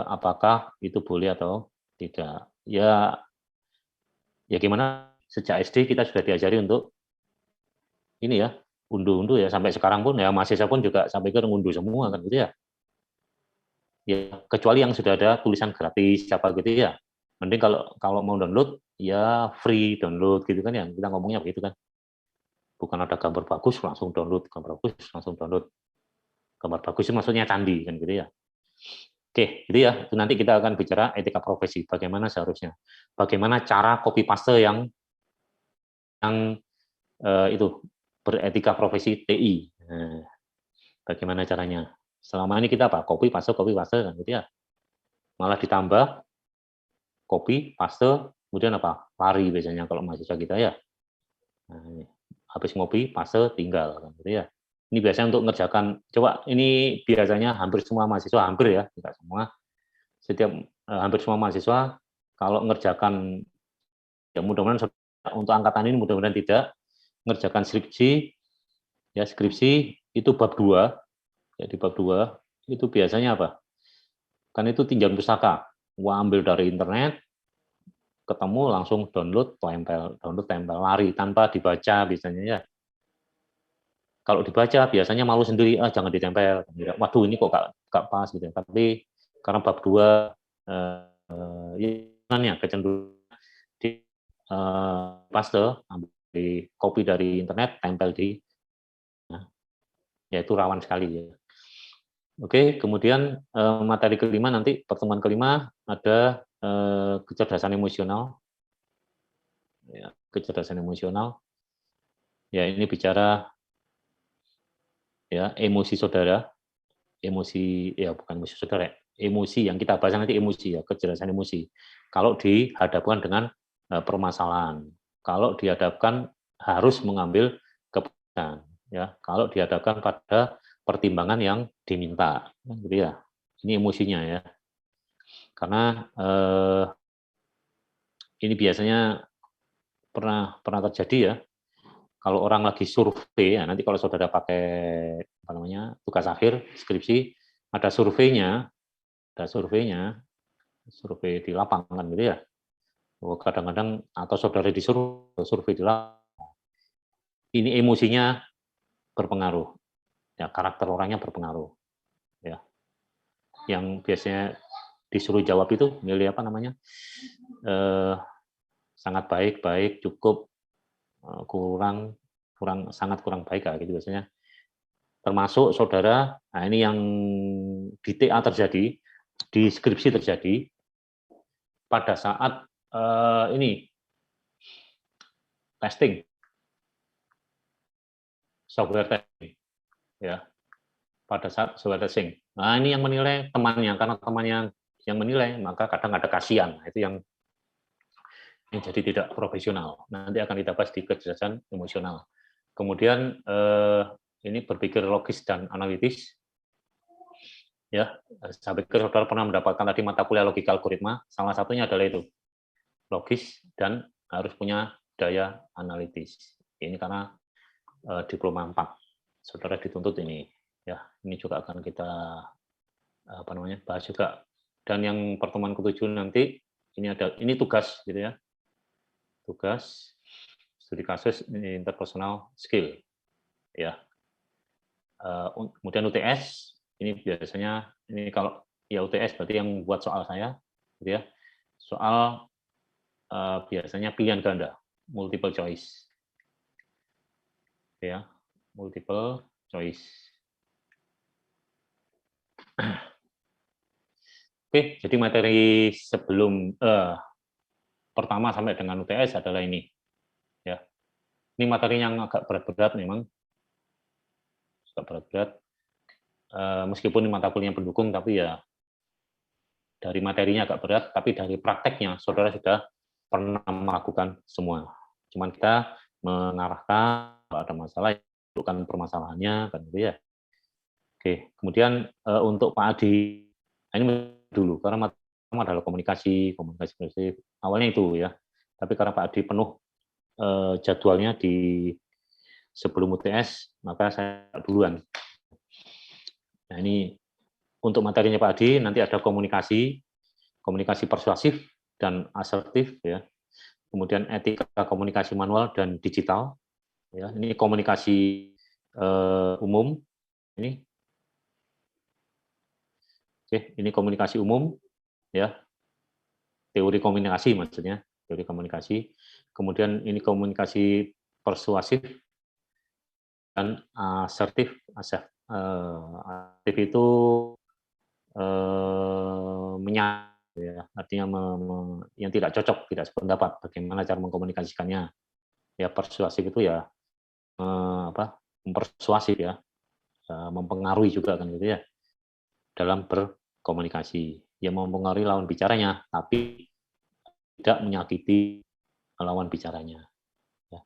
apakah itu boleh atau tidak. Ya gimana, sejak SD kita sudah diajari untuk ini ya, unduh-unduh ya, sampai sekarang pun ya mahasiswa pun juga sampai ke ngunduh semua kan gitu ya. Ya kecuali yang sudah ada tulisan gratis apa gitu ya. Mending kalau mau download ya free download gitu kan ya, kita ngomongnya begitu kan. Bukan ada gambar bagus langsung download, gambar bagus langsung download. Gambar bagus itu maksudnya candi kan gitu ya. Oke, gitu ya. Itu nanti kita akan bicara etika profesi, bagaimana seharusnya. Bagaimana cara copy paste yang itu beretika profesi TI. Nah, bagaimana caranya? selama ini kita apa? Copy paste kan gitu ya. Malah ditambah copy paste kemudian apa? Lari biasanya kalau mahasiswa kita ya. Nah, ini. Habis ngopi paste tinggal kan gitu ya. Ini biasanya untuk mengerjakan, coba ini biasanya hampir semua mahasiswa, hampir ya, tidak semua, hampir semua mahasiswa kalau mengerjakan, ya mudah-mudahan untuk angkatan ini mudah-mudahan tidak, mengerjakan skripsi, ya skripsi itu bab 2, jadi bab 2 itu biasanya apa? Kan itu tinjauan pustaka, ambil dari internet, ketemu langsung download, tempel, lari tanpa dibaca biasanya ya. Kalau dibaca biasanya malu sendiri, jangan ditempel. Waduh ini kok gak pas gitu. Tapi karena bab 2 ya kecenderungan di paste, ambil di copy dari internet, tempel di, ya itu rawan sekali ya. Oke, kemudian materi kelima nanti pertemuan kelima ada kecerdasan emosional. Ya, kecerdasan emosional. Ya ini bicara ya emosi saudara, emosi ya bukan emosi saudara, emosi yang kita bahas nanti emosi ya, kecerdasan emosi. Kalau dihadapkan dengan permasalahan, kalau dihadapkan harus mengambil keputusan, ya. Kalau dihadapkan pada pertimbangan yang diminta, gitu ya. Ini emosinya ya. Karena ini biasanya pernah terjadi ya. Kalau orang lagi survei, ya, nanti kalau saudara pakai apa namanya tugas akhir skripsi, ada survei di lapangan gitu ya. Kadang-kadang atau saudara disuruh survei di lapangan, ini emosinya berpengaruh, ya karakter orangnya berpengaruh, ya. Yang biasanya disuruh jawab itu milih apa namanya, sangat baik, cukup, kurang, sangat kurang baik gitu biasanya. Termasuk saudara, nah ini yang di TA terjadi, di skripsi terjadi pada saat ini testing, software testing, ya. Pada saat software testing. Nah ini yang menilai temannya, karena temannya yang menilai, maka kadang ada kasihan. Nah, itu yang jadi tidak profesional. Nanti akan kita bahas di kecerdasan emosional. Kemudian ini berpikir logis dan analitis. Ya, saya pikir saudara pernah mendapatkan tadi mata kuliah logika algoritma. Salah satunya adalah itu, logis dan harus punya daya analitis. Ini karena diploma 4, saudara dituntut ini. Ya, ini juga akan kita bahas juga. Dan yang pertemuan ke-7 nanti ini tugas gitu ya. Tugas studi kasus interpersonal skill ya. Kemudian UTS ini biasanya ini kalau ya UTS berarti yang buat soal saya gitu ya. Soal biasanya pilihan ganda, multiple choice. Ya, multiple choice. Oke, jadi materi sebelum pertama sampai dengan UTS adalah ini. Ya. Ini materi yang agak berat-berat memang. Agak berat-berat. Meskipun mata kuliah pendukung, tapi ya dari materinya agak berat, tapi dari prakteknya saudara sudah pernah melakukan semua. Cuman kita mengarahkan kalau ada masalah, bukan permasalahannya, kan gitu ya. Oke, kemudian untuk Pak Adi, ini dulu karena pertama adalah komunikasi prinsip awalnya itu ya. Tapi karena Pak Adi penuh jadwalnya di sebelum UTS, maka saya duluan. Nah ini untuk materinya Pak Adi nanti ada komunikasi persuasif dan asertif ya. Kemudian etika komunikasi manual dan digital. Ya, ini komunikasi umum. Ini komunikasi umum ya. Teori komunikasi maksudnya, teori komunikasi. Kemudian ini komunikasi persuasif dan asertif. Asertif itu ya, artinya yang tidak cocok, tidak sependapat, bagaimana cara mengkomunikasikannya. Ya persuasif itu ya mempersuasif ya, mempengaruhi juga kan gitu ya. dalam berkomunikasi. Ya mempengaruhi lawan bicaranya, tapi tidak menyakiti lawan bicaranya. Ya.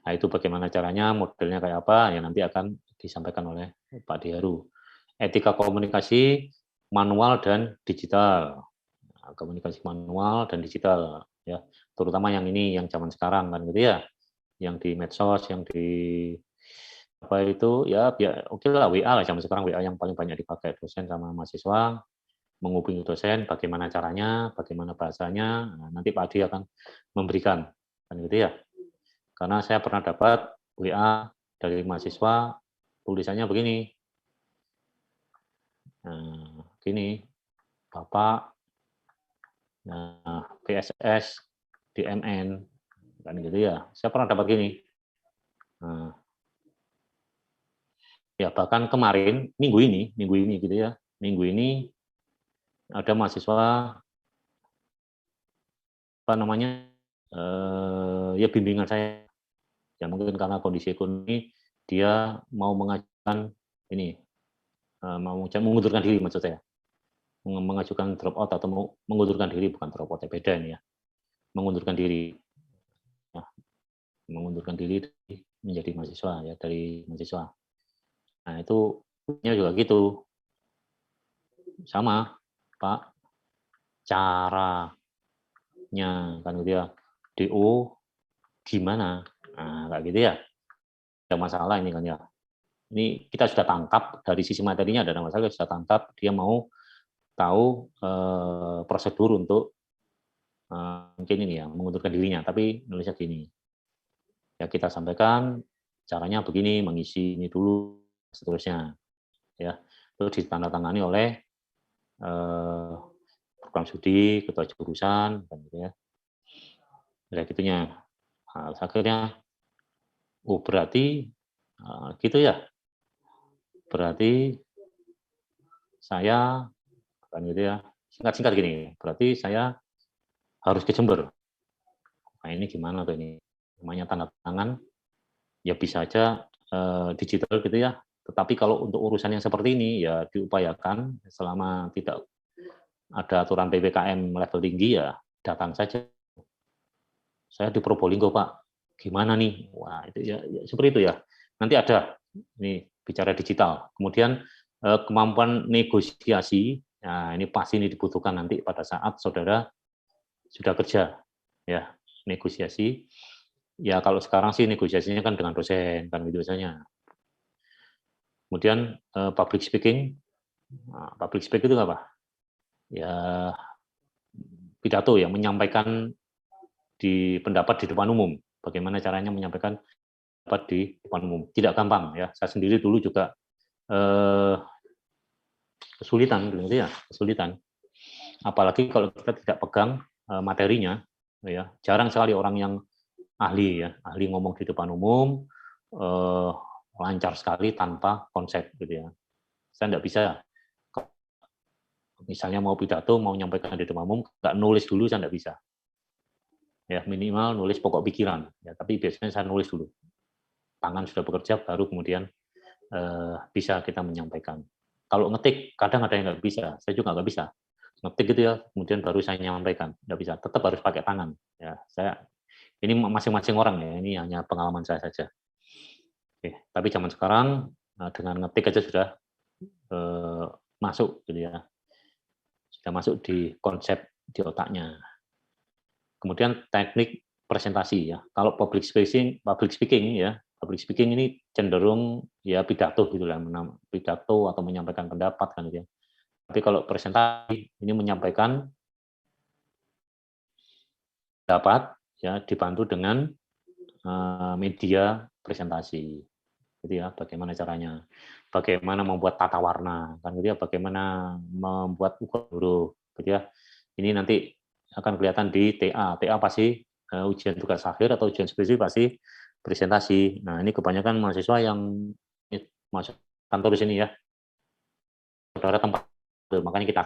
Nah, itu bagaimana caranya, modelnya kayak apa, ya nanti akan disampaikan oleh Pak Diharu. Etika komunikasi manual dan digital. Nah, komunikasi manual dan digital, ya, terutama yang ini, yang zaman sekarang kan gitu ya, yang di medsos, yang di apa itu ya, oke lah WA lah, zaman sekarang WA yang paling banyak dipakai dosen sama mahasiswa, menghubungi dosen, bagaimana caranya, bagaimana bahasanya, nah, nanti Pak Adi akan memberikan, kan gitu ya. Karena saya pernah dapat WA dari mahasiswa, tulisannya begini, nah, gini, Bapak, nah, PSS, DMN, kan gitu ya. Saya pernah dapat gini. Nah, ya bahkan kemarin, minggu ini gitu ya, minggu ini ada mahasiswa apa namanya, ya bimbingan saya, ya mungkin karena kondisi ekonomi dia mau mengajukan ini, mau mengundurkan diri maksud saya, mengajukan drop out atau mau mengundurkan diri, bukan drop out, beda ini ya, mengundurkan diri, nah, mengundurkan diri menjadi mahasiswa ya, dari mahasiswa. Nah itu juga gitu, sama Pak, caranya kan gitu ya, DO gimana, nah kayak gitu ya, ada masalah ini kan ya. Ini kita sudah tangkap dari sisi materinya, ada masalah, kita sudah tangkap dia mau tahu prosedur untuk mungkin ini ya, mengundurkan dirinya, tapi nulisnya gini. Ya kita sampaikan caranya begini, mengisi ini dulu, seterusnya. Ya, itu ditandatangani oleh program studi, ketua jurusan, kan gitu ya. Ya gitunya. Nah, akhirnya, oh berarti gitu ya. Berarti saya kan gitu ya. Singkat-singkat gini, berarti saya harus ke Jember. Nah ini gimana tuh ini? Namanya tanda tangan, ya bisa aja digital gitu ya. Tetapi kalau untuk urusan yang seperti ini ya diupayakan selama tidak ada aturan PPKM level tinggi ya datang saja. Saya di Probolinggo Pak, gimana nih? Wah itu ya seperti itu ya. Nanti ada nih bicara digital. Kemudian kemampuan negosiasi, nah ini pasti ini dibutuhkan nanti pada saat saudara sudah kerja ya, negosiasi. Ya kalau sekarang sih negosiasinya kan dengan dosen kan gitu biasanya. Kemudian public speaking. Nah, public speaking itu apa? Ya pidato ya, menyampaikan di pendapat di depan umum. Bagaimana caranya menyampaikan pendapat di depan umum? Tidak gampang ya. Saya sendiri dulu juga kesulitan gitu ya, kesulitan. Apalagi kalau kita tidak pegang materinya ya. Jarang sekali orang yang ahli ya, ahli ngomong di depan umum, lancar sekali tanpa konsep gitu ya. Saya tidak bisa, misalnya mau pidato, mau menyampaikan di depan umum, nggak nulis dulu saya tidak bisa. Ya minimal nulis pokok pikiran. Ya, tapi biasanya saya nulis dulu. Tangan sudah bekerja, baru kemudian bisa kita menyampaikan. Kalau ngetik, kadang ada yang nggak bisa. Saya juga nggak bisa. Ngetik gitu ya, kemudian baru saya nyampaikan. Nggak bisa. Tetap harus pakai tangan. Ya, ini masing-masing orang ya. Ini hanya pengalaman saya saja. Oke, tapi zaman sekarang dengan ngetik aja sudah masuk gitu ya, sudah masuk di konsep di otaknya. Kemudian teknik presentasi ya. Kalau public speaking ya, public speaking ini cenderung ya pidato gitu lah, pidato atau menyampaikan pendapat kan gitu ya. Tapi kalau presentasi ini menyampaikan pendapat ya dibantu dengan media presentasi. Gitu ya, bagaimana caranya, bagaimana membuat tata warna, kan gitu ya, bagaimana membuat ukuran huruf, gitu ya. Ini nanti akan kelihatan di TA. TA pasti ujian tugas akhir atau ujian skripsi pasti presentasi. Nah, ini kebanyakan mahasiswa yang masuk kantor di sini ya, saudara tempat, makanya kita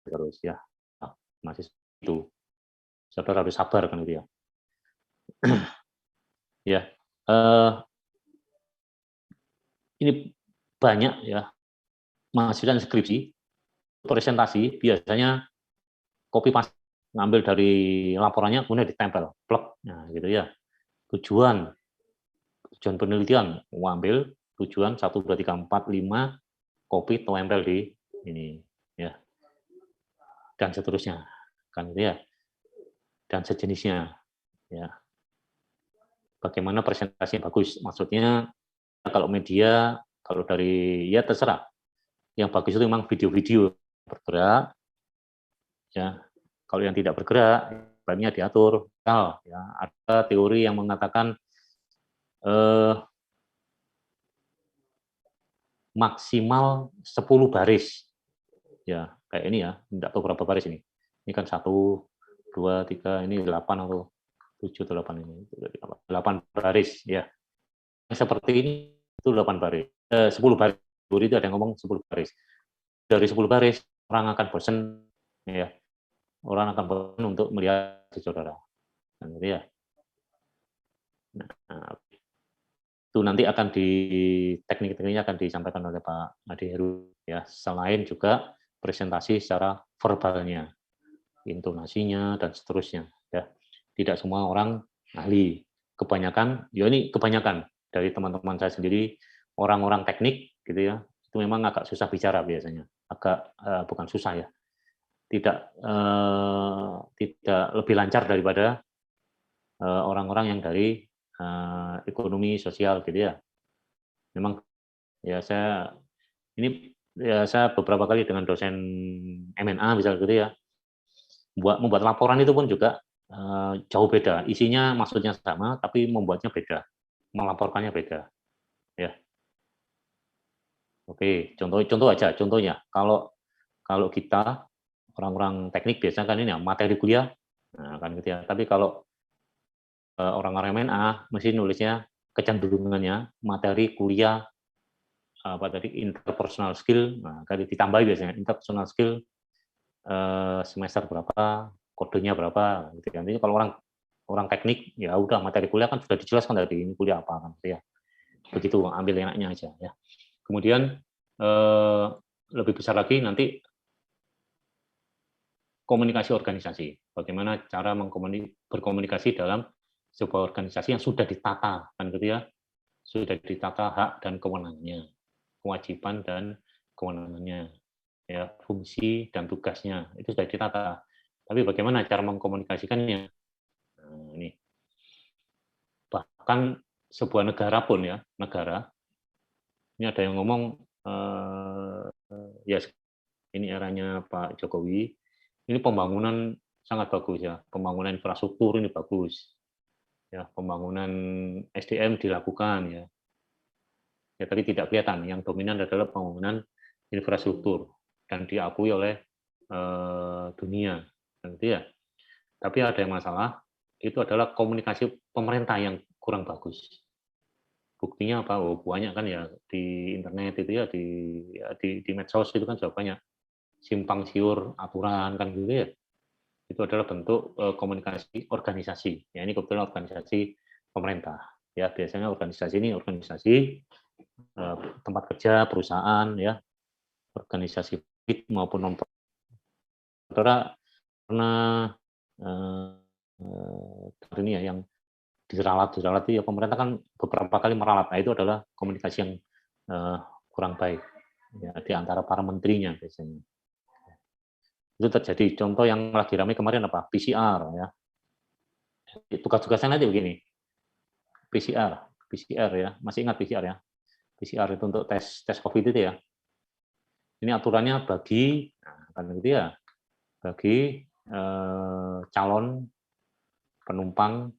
terus ya, nah, mahasiswa itu, saudara harus sabar kan gitu ya. Ya, ini banyak ya mahasiswa skripsi presentasi biasanya copy paste, ngambil dari laporannya kemudian ditempel, plek, nah gitu ya. Tujuan penelitian, mau ambil tujuan 1, 2, 3, 4, 5, copy, tempel di ini, ya, dan seterusnya, kan gitu ya, dan sejenisnya, ya. Bagaimana presentasi yang bagus? Maksudnya kalau media, kalau dari ya terserah. Yang bagus itu memang video-video bergerak, ya. Kalau yang tidak bergerak, baiknya diatur. Ya, ada teori yang mengatakan maksimal 10 baris. Ya, kayak ini ya, tidak tahu berapa baris ini. Ini kan 1, 2, 3, ini 8 atau 7 atau 8 ini. 8 baris, ya. Seperti ini itu 8 baris. 10 baris. Itu ada yang ngomong 10 baris. Dari 10 baris, orang akan bosan, ya. Orang akan bosan untuk melihat saudara. Nah, gitu ya. Nah, itu nanti akan di teknik-tekniknya akan disampaikan oleh Pak Ade Heru, ya. Selain juga presentasi secara verbalnya, intonasinya dan seterusnya, ya. Tidak semua orang ahli. Kebanyakan, ya ini kebanyakan dari teman-teman saya sendiri orang-orang teknik gitu ya. Itu memang agak susah bicara biasanya. Agak bukan susah ya. Tidak lebih lancar daripada orang-orang yang dari ekonomi sosial gitu ya. Memang ya saya beberapa kali dengan dosen MNA misal gitu ya, membuat laporan itu pun juga jauh beda. Isinya maksudnya sama, tapi membuatnya beda, melaporkannya beda. Ya, oke. Contoh aja. Contohnya, kalau kita orang-orang teknik biasanya kan ini ya, materi kuliah, nah kan gitu ya. Tapi kalau orang-orang MNA mesti nulisnya kecenderungannya materi kuliah apa tadi interpersonal skill, nah kali ditambahi biasanya interpersonal skill semester berapa, kodenya berapa, gitu kan. Jadi kalau orang teknik ya udah materi kuliah kan sudah dijelaskan tadi ini kuliah apa kan, gitu ya. Begitu, ambil enaknya aja ya. Kemudian lebih besar lagi nanti komunikasi organisasi, bagaimana cara berkomunikasi dalam sebuah organisasi yang sudah ditata kan gitu ya, sudah ditata hak dan kewenangannya, kewajiban dan kewenangannya, ya, fungsi dan tugasnya itu sudah ditata. Tapi bagaimana cara mengkomunikasikannya? Nah, ini bahkan sebuah negara pun ya, negara ini ada yang ngomong ya ini eranya Pak Jokowi, ini pembangunan sangat bagus ya, pembangunan infrastruktur ini bagus, ya, pembangunan SDM dilakukan ya. Ya tadi tidak kelihatan, yang dominan adalah pembangunan infrastruktur dan diakui oleh dunia, gitu ya. Tapi ada yang masalah, itu adalah komunikasi pemerintah yang kurang bagus. Buktinya apa? Oh, banyak kan ya di internet itu ya, di medsos itu kan sudah banyak simpang siur aturan kan gitu ya. Itu adalah bentuk komunikasi organisasi. Ya ini kebetulan organisasi pemerintah. Ya biasanya organisasi ini organisasi tempat kerja, perusahaan, ya, organisasi maupun non karena ini ya yang diralat itu ya pemerintah kan beberapa kali meralat. Nah, itu adalah komunikasi yang kurang baik ya, di antara para menterinya biasanya. Itu terjadi. Contoh yang lagi ramai kemarin apa? PCR ya. Tugas-tugasnya nanti begini. PCR ya. Masih ingat PCR ya? PCR itu untuk tes COVID itu ya. Ini aturannya bagi kan gitu ya. Bagi calon penumpang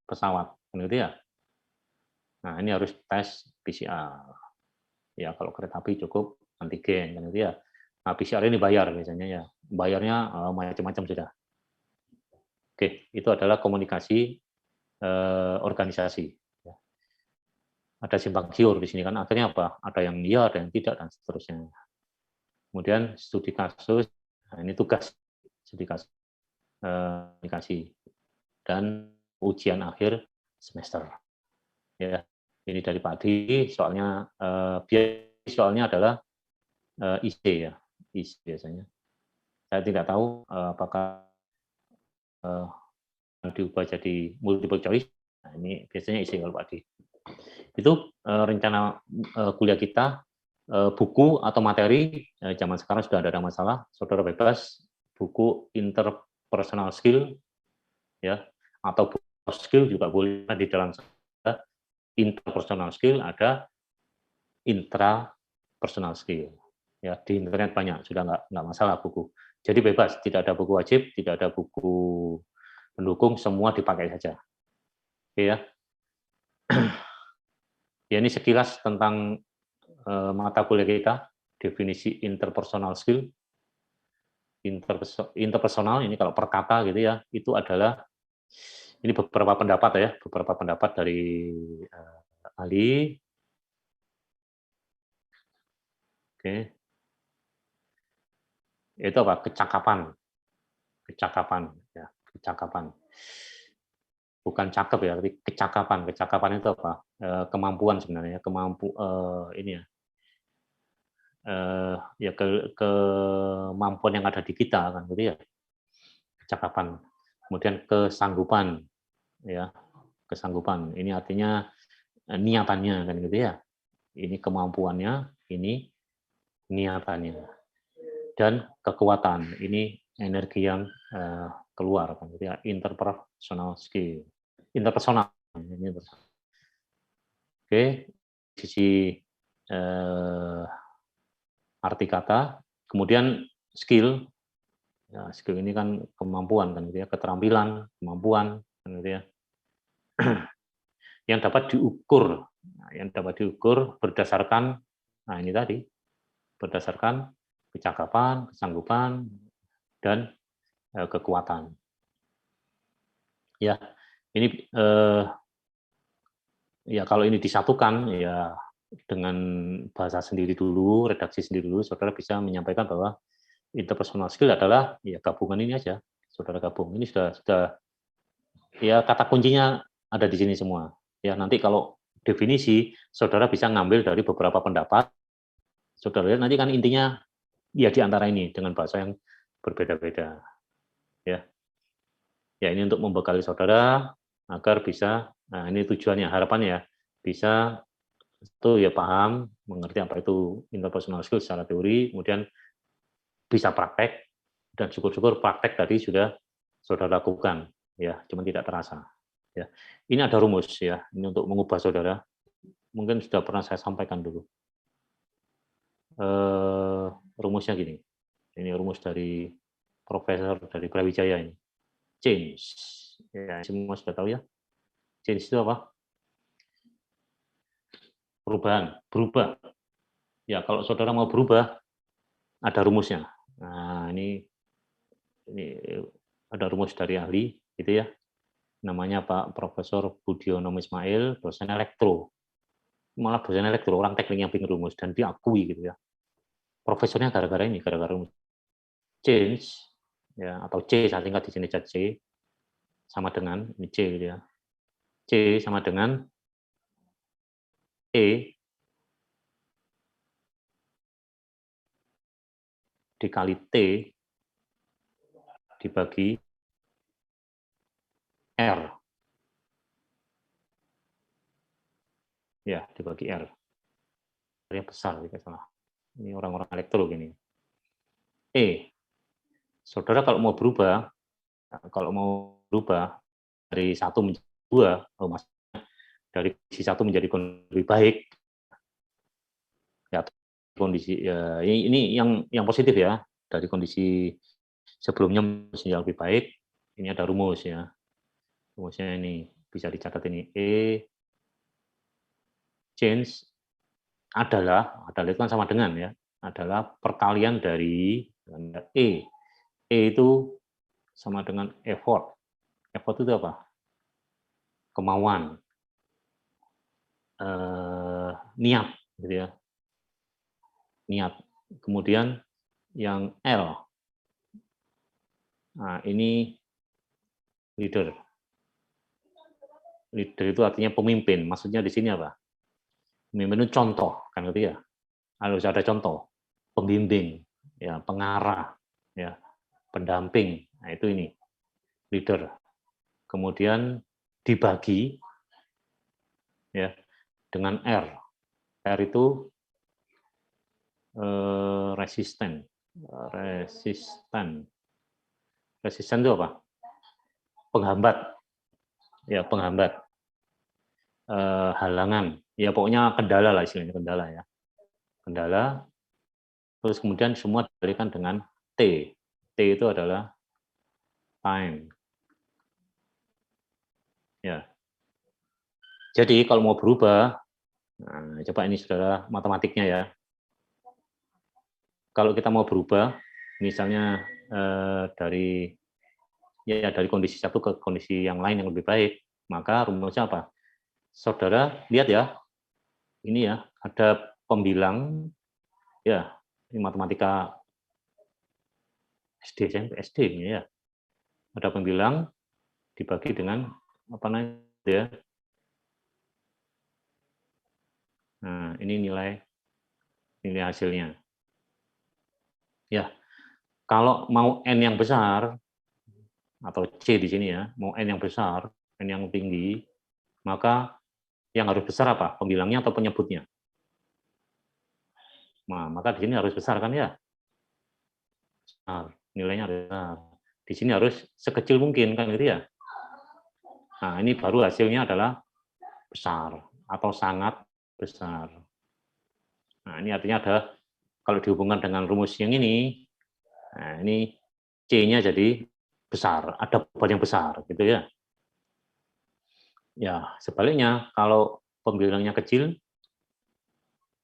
pesawat, gitu ya. Nah, ini harus tes PCR. Ya, kalau kereta api cukup antigen, kan gitu ya. Nah, PCR ini bayar biasanya ya. Bayarnya macam-macam sudah. Oke, itu adalah komunikasi organisasi. Ya. Ada simpang siur di sini kan. Akhirnya apa? Ada yang iya, ada yang tidak, dan seterusnya. Kemudian studi kasus, nah ini tugas studi kasus komunikasi dan ujian akhir semester. Ya, ini dari Pak Adi, soalnya adalah IC ya, isi biasanya. Saya tidak tahu apakah diubah jadi multiple choice. Nah, ini biasanya isi kalau Pak Di. Itu rencana kuliah kita, buku atau materi, zaman sekarang sudah tidak ada masalah, saudara bebas, buku interpersonal skill, ya, atau buku skill juga boleh di dalam interpersonal skill, ada intrapersonal skill. Ya, di internet banyak, sudah nggak masalah buku. Jadi bebas, tidak ada buku wajib, tidak ada buku pendukung, semua dipakai saja. Oke ya. Ya, ini sekilas tentang mata kuliah kita, definisi interpersonal skill. Interpersonal ini kalau per kata gitu ya, itu adalah ini beberapa pendapat ya, beberapa pendapat dari ahli. Oke. Itu apa? Kecakapan. Kecakapan ya, kecakapan. Bukan cakep ya, tapi kecakapan. Kecakapan itu apa? Kemampuan sebenarnya, ini ya. Ya kemampuan yang ada di kita kan gitu ya. Kecakapan. Kemudian kesanggupan ya. Kesanggupan. Ini artinya niatannya kan gitu ya. Ini kemampuannya, ini niatannya. Dan kekuatan, ini energi yang keluar kan gitu ya. Interpersonal skill. Interpersonal. Oke, sisi arti kata, kemudian skill. Ya, skill ini kan kemampuan kan gitu ya, keterampilan, kemampuan kan gitu ya. Yang dapat diukur. Nah, yang dapat diukur berdasarkan ini tadi, berdasarkan kecakapan, kesanggupan dan kekuatan. Ya, ini ya kalau ini disatukan ya dengan bahasa sendiri dulu, redaksi sendiri dulu, saudara bisa menyampaikan bahwa interpersonal skill adalah ya gabungan ini aja, saudara gabung. Ini sudah ya kata kuncinya ada di sini semua. Ya nanti kalau definisi saudara bisa ngambil dari beberapa pendapat. Saudara lihat nanti kan intinya ya di antara ini dengan bahasa yang berbeda-beda. Ya. Ya ini untuk membekali saudara agar bisa, nah ini tujuannya, harapannya ya, bisa itu ya paham, mengerti apa itu interpersonal skill secara teori, kemudian bisa praktek, dan syukur-syukur praktek tadi sudah saudara lakukan, ya, cuma tidak terasa. Ya, ini ada rumus ya, ini untuk mengubah saudara. Mungkin sudah pernah saya sampaikan dulu. Rumusnya gini, ini rumus dari Profesor dari Brawijaya ini. Change, ya semua sudah tahu ya. Change itu apa? Perubahan, berubah. Ya kalau saudara mau berubah, ada rumusnya. Nah ini ada rumus dari ahli, gitu ya. Namanya Pak Profesor Budiono Ismail, dosen elektro. Malah dosen elektro, orang teknik yang bikin rumus dan diakui gitu ya. Profesornya gara-gara ini, gara-gara rumus. Change ya atau C, saya singkat di sini C, sama dengan ini C gitu ya. C sama dengan E dikali T dibagi R. Ya, dibagi R. R-nya besar, tidak salah. Ini orang-orang elektro gini. E. Saudara kalau mau berubah, dari 1 menjadi 2, maksudnya dari kondisi 1 menjadi lebih baik, ya kondisi ya ini yang positif ya, dari kondisi sebelumnya menjadi lebih baik, ini ada rumus ya. Rumusnya ini bisa dicatat ini, E change adalah itu kan sama dengan ya, adalah perkalian dari E. E itu sama dengan effort. Effort itu apa? Kemauan, niat, gitu ya. Niat. Kemudian yang L, nah ini leader. Leader itu artinya pemimpin. Maksudnya di sini apa? Pemimpin itu contoh, kan gitu ya. Harus ada contoh, pembimbing. ya pengarah, ya pendamping. Nah, itu ini leader. Kemudian dibagi ya dengan R. R itu resisten. Resisten itu apa? Penghambat. Ya, penghambat. Halangan. Ya, pokoknya kendala lah istilahnya, kendala ya. Kendala. Terus kemudian semua diberikan dengan T. T itu adalah time. Ya. Jadi kalau mau berubah, nah, coba ini saudara matematiknya ya. Kalau kita mau berubah, misalnya dari kondisi satu ke kondisi yang lain yang lebih baik, maka rumusnya apa? Saudara lihat ya, ini ya ada pembilang, ya ini matematika SD ini ya, ada pembilang dibagi dengan apa namanya ya. Nah ini nilai hasilnya. Ya, kalau mau n yang besar atau c di sini ya, mau n yang besar, n yang tinggi, maka yang harus besar apa? Pembilangnya atau penyebutnya? Nah, maka di sini harus besar kan ya? Besar, nilainya harus besar. Di sini harus sekecil mungkin kan gitu ya? Nah, ini baru hasilnya adalah besar atau sangat besar. Nah, ini artinya ada kalau dihubungkan dengan rumus yang ini, nah ini C-nya jadi besar, ada beban yang besar gitu ya. Ya, sebaliknya kalau pembilangnya kecil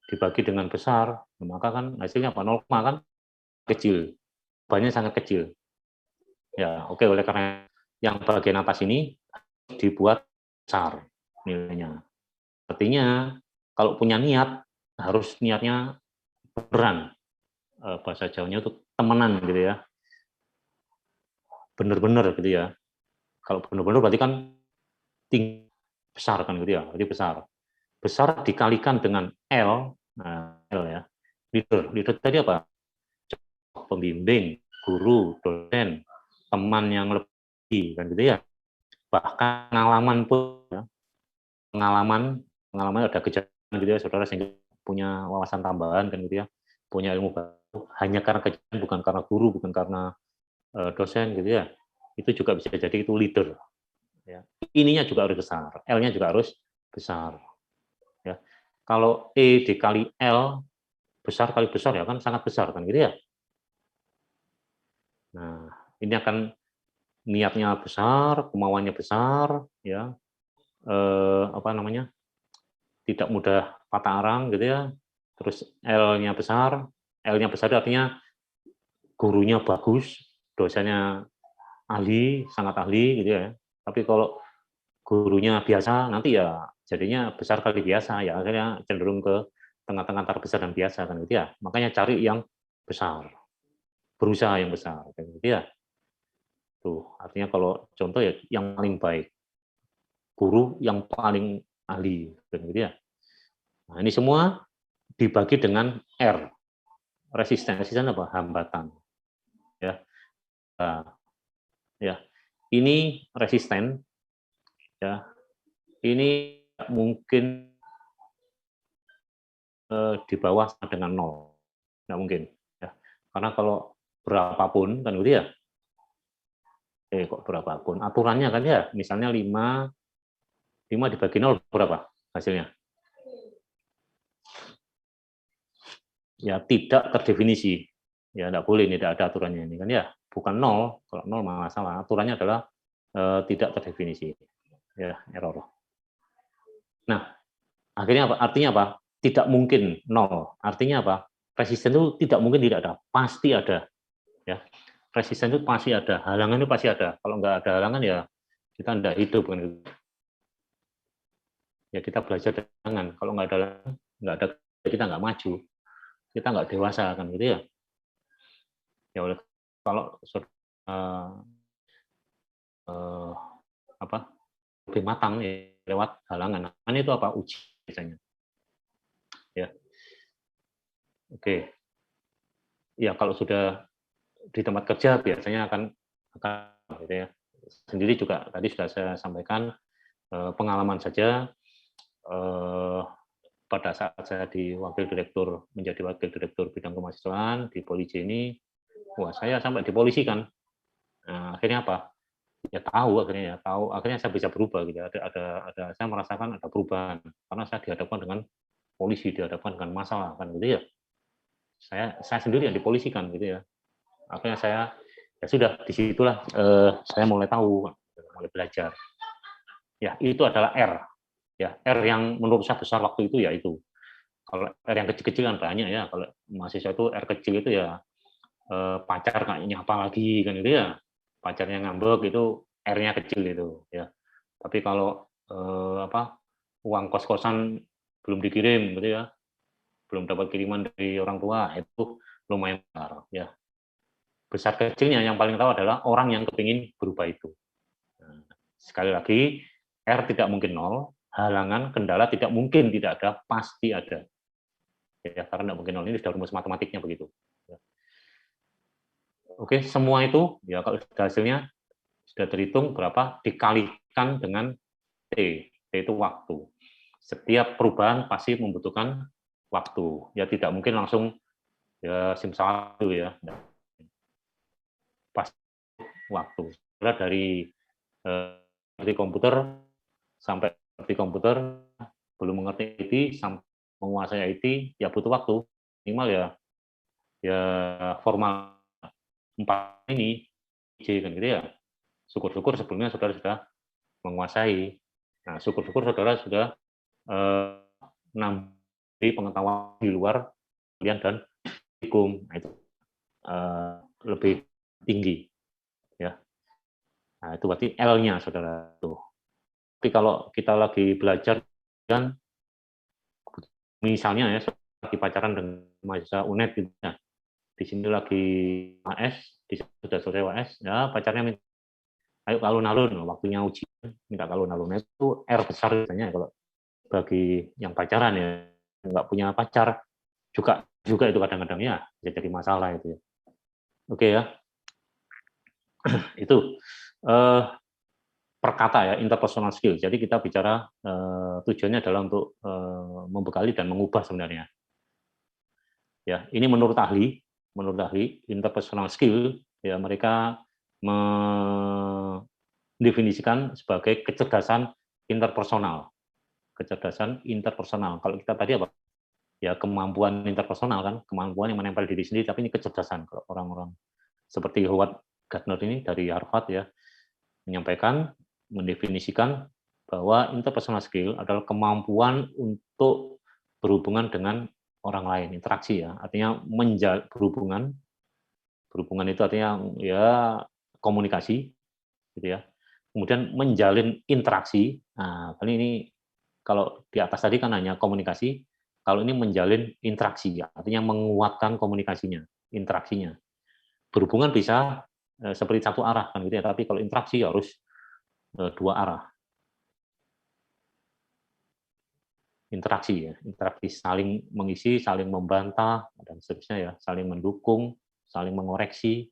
dibagi dengan besar, maka kan hasilnya apa? 0, kan kecil. Bebannya sangat kecil. Ya, oke, oleh karena yang bagian atas ini dibuat besar nilainya. Artinya kalau punya niat harus niatnya beneran. Bahasa Jawanya itu temenan gitu ya. Bener-bener gitu ya. Kalau bener-bener berarti kan tinggi, besar kan gitu ya. Berarti besar. Besar dikalikan dengan L, nah, L ya. Leader tadi apa? Pembimbing, guru, dosen, teman yang lebih kan gitu ya. Bahkan pengalaman pun ya. Pengalaman ada kejadian gitu ya, saudara sehingga punya wawasan tambahan kan gitu ya, punya ilmu baru hanya karena kejadian, bukan karena guru, bukan karena dosen gitu ya. Itu juga bisa jadi itu leader. Ya. Ininya juga harus besar, L-nya juga harus besar. Ya. Kalau E dikali L besar kali besar ya kan sangat besar kan gitu ya. Nah, ini akan niatnya besar, kemauannya besar, ya, apa namanya, tidak mudah patah arang gitu ya. Terus L-nya besar artinya gurunya bagus, dosennya ahli, sangat ahli gitu ya. Tapi kalau gurunya biasa nanti ya jadinya besar kali biasa ya, akhirnya cenderung ke tengah-tengah antara besar dan biasa kan gitu ya. Makanya cari yang besar, berusaha yang besar kan gitu ya. Tuh, artinya kalau contoh ya yang paling baik, guru yang paling ahli kan gitu ya. Nah, ini semua dibagi dengan R. Resisten apa? Hambatan. Ya. Nah, ya. Ini resisten ya. Ini mungkin di bawah sama dengan 0. Nggak mungkin ya. Karena kalau berapapun kan gitu ya. Kok berapapun aturannya kan ya, misalnya 5 dibagi 0 berapa hasilnya? Ya tidak terdefinisi. Ya enggak boleh, ini tidak ada aturannya ini kan ya. Bukan 0, kalau 0 malah salah. Aturannya adalah tidak terdefinisi. Ya, error. Nah, akhirnya apa? Artinya apa? Tidak mungkin 0. Artinya apa? Resisten itu tidak mungkin tidak ada, pasti ada. Ya. Resisten itu pasti ada, halangan itu pasti ada. Kalau nggak ada halangan ya kita nggak hidup kan. Ya kita belajar dengan, kalau nggak ada halangan, nggak ada, kita nggak maju, kita nggak dewasa kan gitu ya. Ya oleh kalau apa lebih matang ya, lewat halangan. Halangan itu apa? Uji biasanya. Ya. Oke. ya kalau sudah di tempat kerja biasanya akan gitu ya. Sendiri juga tadi sudah saya sampaikan pengalaman saja pada saat saya menjadi wakil direktur bidang kemahasiswaan di Polisi ini, wah saya sampai dipolisikan. Nah, akhirnya apa? Ya tahu akhirnya saya bisa berubah gitu. Ada saya merasakan ada perubahan karena saya dihadapkan dengan polisi, dihadapkan dengan masalah kan gitu ya. Saya sendiri yang dipolisikan gitu ya. Akhirnya ya sudah disitulah saya mulai tahu, mulai belajar. Ya itu adalah R. Ya R yang menurut saya besar waktu itu ya itu. Kalau R yang kecil-kecil kan banyak ya. Kalau mahasiswa itu R kecil itu ya pacar kayaknya apa lagi kan gitu ya. Pacarnya ngambek itu R-nya kecil itu ya. Tapi kalau uang kos-kosan belum dikirim gitu ya, belum dapat kiriman dari orang tua itu lumayan besar ya. Besar kecilnya yang paling tahu adalah orang yang kepingin berubah itu. Nah, sekali lagi R tidak mungkin nol, halangan kendala tidak mungkin tidak ada, pasti ada. Ya karena tidak mungkin nol, ini sudah rumus matematiknya begitu. Oke, semua itu ya kalau hasilnya sudah terhitung berapa dikalikan dengan T. T itu waktu. Setiap perubahan pasti membutuhkan waktu. Ya tidak mungkin langsung ya simsalabim ya. Pasti waktu. Dari komputer sampai di komputer belum mengerti IT sampai menguasai IT ya butuh waktu. Minimal ya formal 4 ini kan gitu ya. Syukur-syukur sebelumnya saudara sudah menguasai. Nah, syukur-syukur saudara sudah menambah pengetahuan di luar kalian dan hukum. Nah, itu lebih tinggi. Ya. Nah, itu berarti L-nya saudara. Tuh. Tapi kalau kita lagi belajar dan misalnya ya lagi pacaran dengan mahasiswa UNED gitu ya. Di sini lagi AS, di sini sudah selesai UAS, ya pacarnya minta ayo ke alun-alun, waktunya ujian, minta ke alun-alun. Itu R besar biasanya kalau bagi yang pacaran ya, nggak punya pacar, juga itu kadang-kadang ya, bisa jadi masalah itu ya. Oke ya, itu perkata ya, interpersonal skill. Jadi kita bicara tujuannya adalah untuk membekali dan mengubah sebenarnya. Ya, ini menurut ahli interpersonal skill ya mereka mendefinisikan sebagai kecerdasan interpersonal. Kecerdasan interpersonal. Kalau kita tadi apa? Ya kemampuan interpersonal kan, kemampuan yang menempel diri sendiri, tapi ini kecerdasan. Kalau orang-orang seperti Howard Gardner ini dari Harvard ya menyampaikan, mendefinisikan bahwa interpersonal skill adalah kemampuan untuk berhubungan dengan orang lain, interaksi ya, artinya berhubungan itu artinya ya komunikasi, gitu ya. Kemudian menjalin interaksi. Nah, kali ini kalau di atas tadi kan hanya komunikasi, kalau ini menjalin interaksi, ya, artinya menguatkan komunikasinya, interaksinya. Berhubungan bisa seperti satu arah kan gitu ya, tapi kalau interaksi harus dua arah. Interaksi ya, interaksi saling mengisi, saling membantah dan seterusnya ya, saling mendukung, saling mengoreksi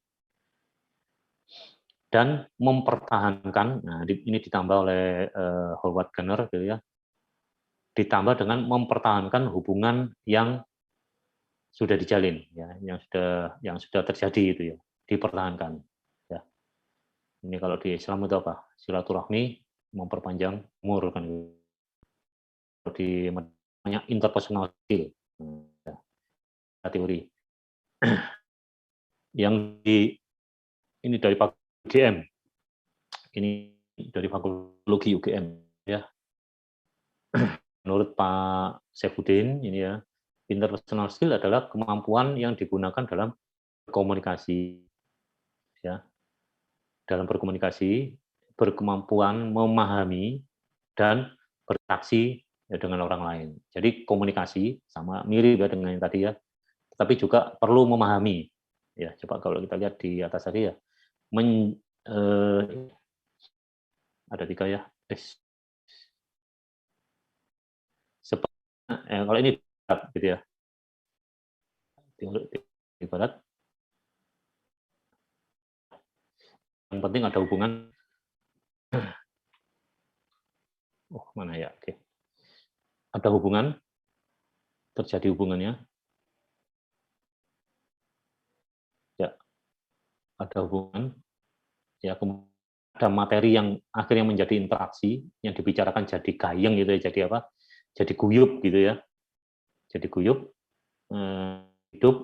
dan mempertahankan. Nah, ini ditambah oleh Howard Gardner gitu ya. Ditambah dengan mempertahankan hubungan yang sudah dijalin ya, yang sudah terjadi itu ya, dipertahankan ya. Ini kalau di Islam itu apa? Silaturahmi memperpanjang umur kan gitu. Di namanya interpersonal skill. Ya, teori. Yang ini dari Fakultas UGM. Ini dari Fakultas UGM ya. Menurut Pak Saifuddin ini ya, interpersonal skill adalah kemampuan yang digunakan dalam komunikasi ya. Dalam berkomunikasi, berkemampuan memahami dan berinteraksi ya, dengan orang lain. Jadi komunikasi sama mirip ya dengan yang tadi ya, tapi juga perlu memahami. Ya, coba kalau kita lihat di atas tadi ya, ada 3 ya. Kalau ini gitu ya. Di barat Yang penting ada hubungan. Oh, mana ya? Oke. Ada hubungan, terjadi hubungannya. Ya, ada hubungan. Ya, kemudian ada materi yang akhirnya menjadi interaksi, yang dibicarakan jadi gayeng gitu ya, jadi apa? Jadi guyup gitu ya. Jadi guyup, hidup,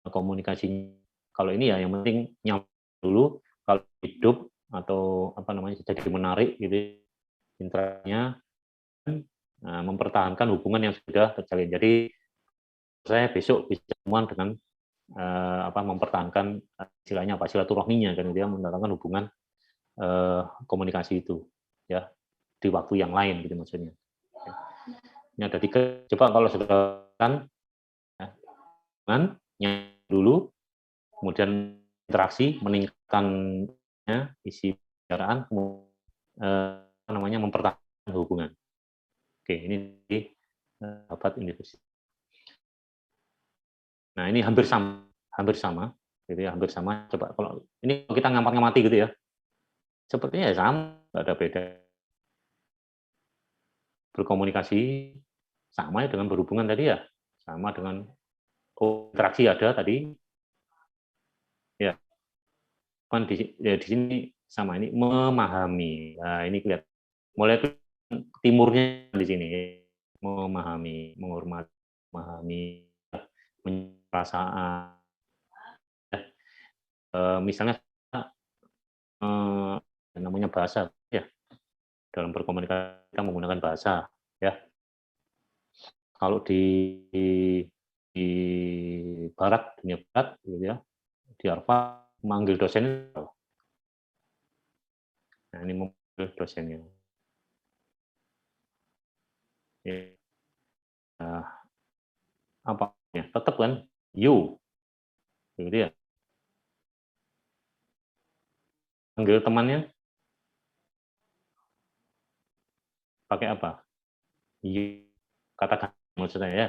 komunikasinya. Kalau ini ya yang penting nyambung dulu, kalau hidup atau apa namanya jadi menarik gitu intranya, mempertahankan hubungan yang sudah terjalin. Jadi saya besok bisa ketemuan dengan mempertahankan istilahnya apa silaturahminya kan dia mempertahankan hubungan komunikasi itu ya di waktu yang lain gitu maksudnya. Ini ada 3. Coba kalau sudah kan dulu, kemudian interaksi, meningkatkan isi pembicaraan, kemudian mempertahankan hubungan. Oke, ini dapat universitas. Nah, ini hampir sama, gitu ya, hampir sama. Coba kalau ini kita ngamati gitu ya, sepertinya ya sama, nggak ada beda. Berkomunikasi sama ya dengan berhubungan tadi ya, sama dengan interaksi ada tadi, ya kan di sini sama ini memahami. Nah, ini kelihatan mulai timurnya di sini memahami, menghormati, memahami, perasaan. Misalnya namanya bahasa ya, dalam berkomunikasi kita menggunakan bahasa ya. Kalau di barat, dunia barat gitu ya, di Harvard memanggil dosen. Nah, ini memanggil dosennya. Ya. Apa ya? Tetap kan you. Gitu ya. Panggil temannya pakai apa? You. Katakan maksud saya ya.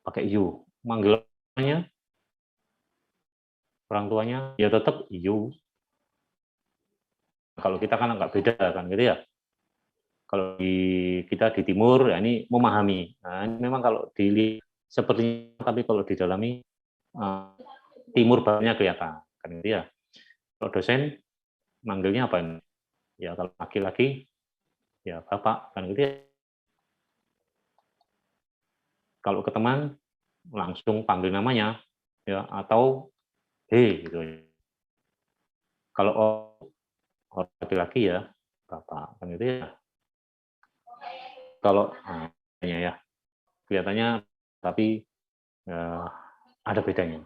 Pakai you. Manggil temannya orang tuanya ya tetap you. Kalau kita kan nggak beda kan gitu ya. Kalau kita di timur ya ini memahami. Nah, ini memang kalau dilihat seperti tapi kalau didalami timur baratnya kelihatan kan gitu ya. Kalau dosen manggilnya apa ini? Ya kalau laki-laki ya bapak kan gitu ya. Kalau ke teman langsung panggil namanya ya atau hey gitu. Kalau orang laki-laki ya bapak kan gitu ya. Kalau ya kelihatannya tapi ada bedanya.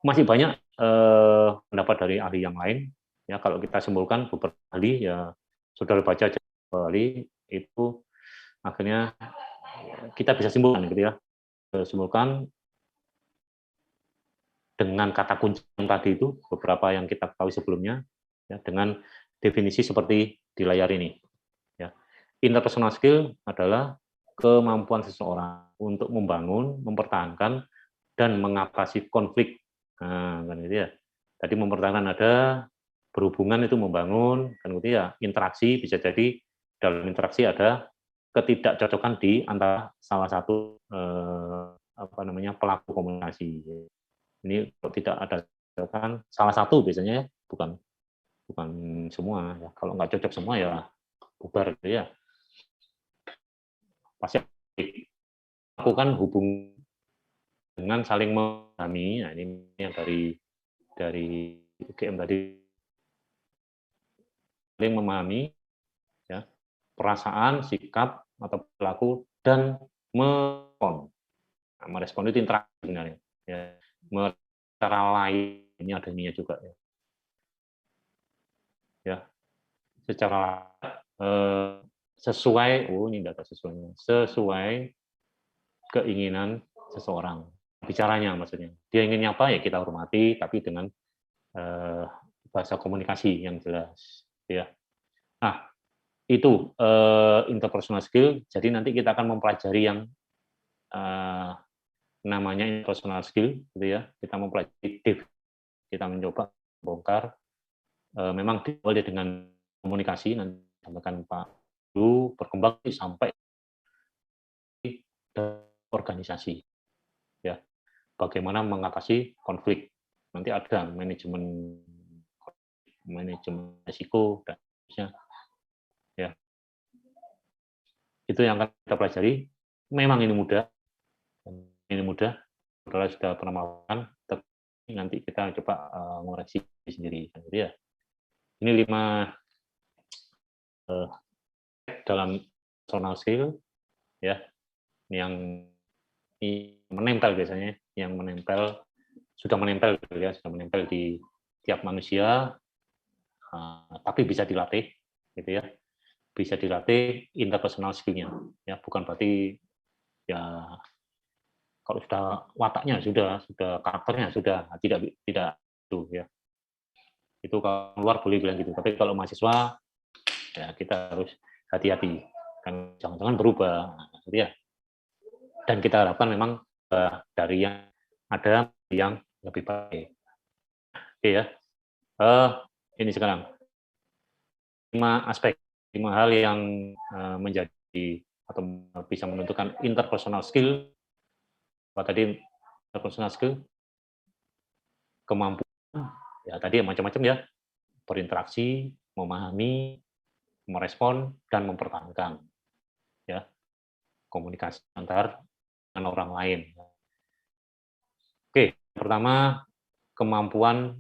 Masih banyak pendapat dari ahli yang lain ya kalau kita simpulkan beberapa ahli ya saudara baca ahli itu akhirnya kita bisa simpulkan gitu ya, simpulkan dengan kata kunci yang tadi itu beberapa yang kita ketahui sebelumnya ya, dengan definisi seperti di layar ini ya. Interpersonal skill adalah kemampuan seseorang untuk membangun, mempertahankan dan mengatasi konflik. Nah, kan gitu ya. Tadi mempertahankan ada berhubungan itu membangun kan gitu ya. Interaksi bisa jadi dalam interaksi ada ketidakcocokan di antara salah satu pelaku komunikasi. Ini kalau tidak ada cocokan salah satu biasanya bukan semua ya. Kalau nggak cocok semua ya bubar gitu ya. Pasti lakukan hubungan dengan saling memahami. Nah, ini yang dari UGM tadi, saling memahami ya, perasaan, sikap atau perilaku dan merespon. Nah, merespon itu interaksi sebenarnya. Ya, secara lain ini ada ininya juga ya. Ya, secara sesuai, ini data sesuainya, sesuai keinginan seseorang. Bicaranya maksudnya. Dia inginnya apa ya kita hormati, tapi dengan bahasa komunikasi yang jelas. Ya. Nah, itu interpersonal skill. Jadi nanti kita akan mempelajari yang namanya interpersonal skill, gitu ya. Kita mempelajari kita mencoba bongkar. Memang diawali dengan komunikasi, nanti sampaikan Pak Guru, berkembang sampai organisasi, ya. Bagaimana mengatasi konflik. Nanti ada manajemen risiko dan seterusnya. Ya. Itu yang akan kita pelajari. Memang ini mudah. Saudara sudah pernah melakukan, tapi nanti kita coba ngoreksi sendiri. Jadi ya, ini 5 dalam personal skill, ya, yang menempel biasanya, yang sudah menempel di tiap manusia, tapi bisa dilatih, gitu ya, bisa dilatih interpersonal skill-nya, ya, bukan berarti ya kalau sudah wataknya sudah karakternya sudah tidak itu ya, itu kalau luar boleh bilang gitu, tapi kalau mahasiswa ya kita harus hati-hati kan, jangan-jangan berubah, gitu ya. Dan kita harapkan memang dari yang ada yang lebih baik. Oke ya. Ini sekarang 5 aspek, 5 hal yang menjadi atau bisa menentukan interpersonal skill. Apa tadi interpersonal skill? Kemampuan, ya tadi macam-macam ya. Berinteraksi, memahami, merespon, dan mempertahankan. Ya. Komunikasi antar dengan orang lain. Oke, pertama kemampuan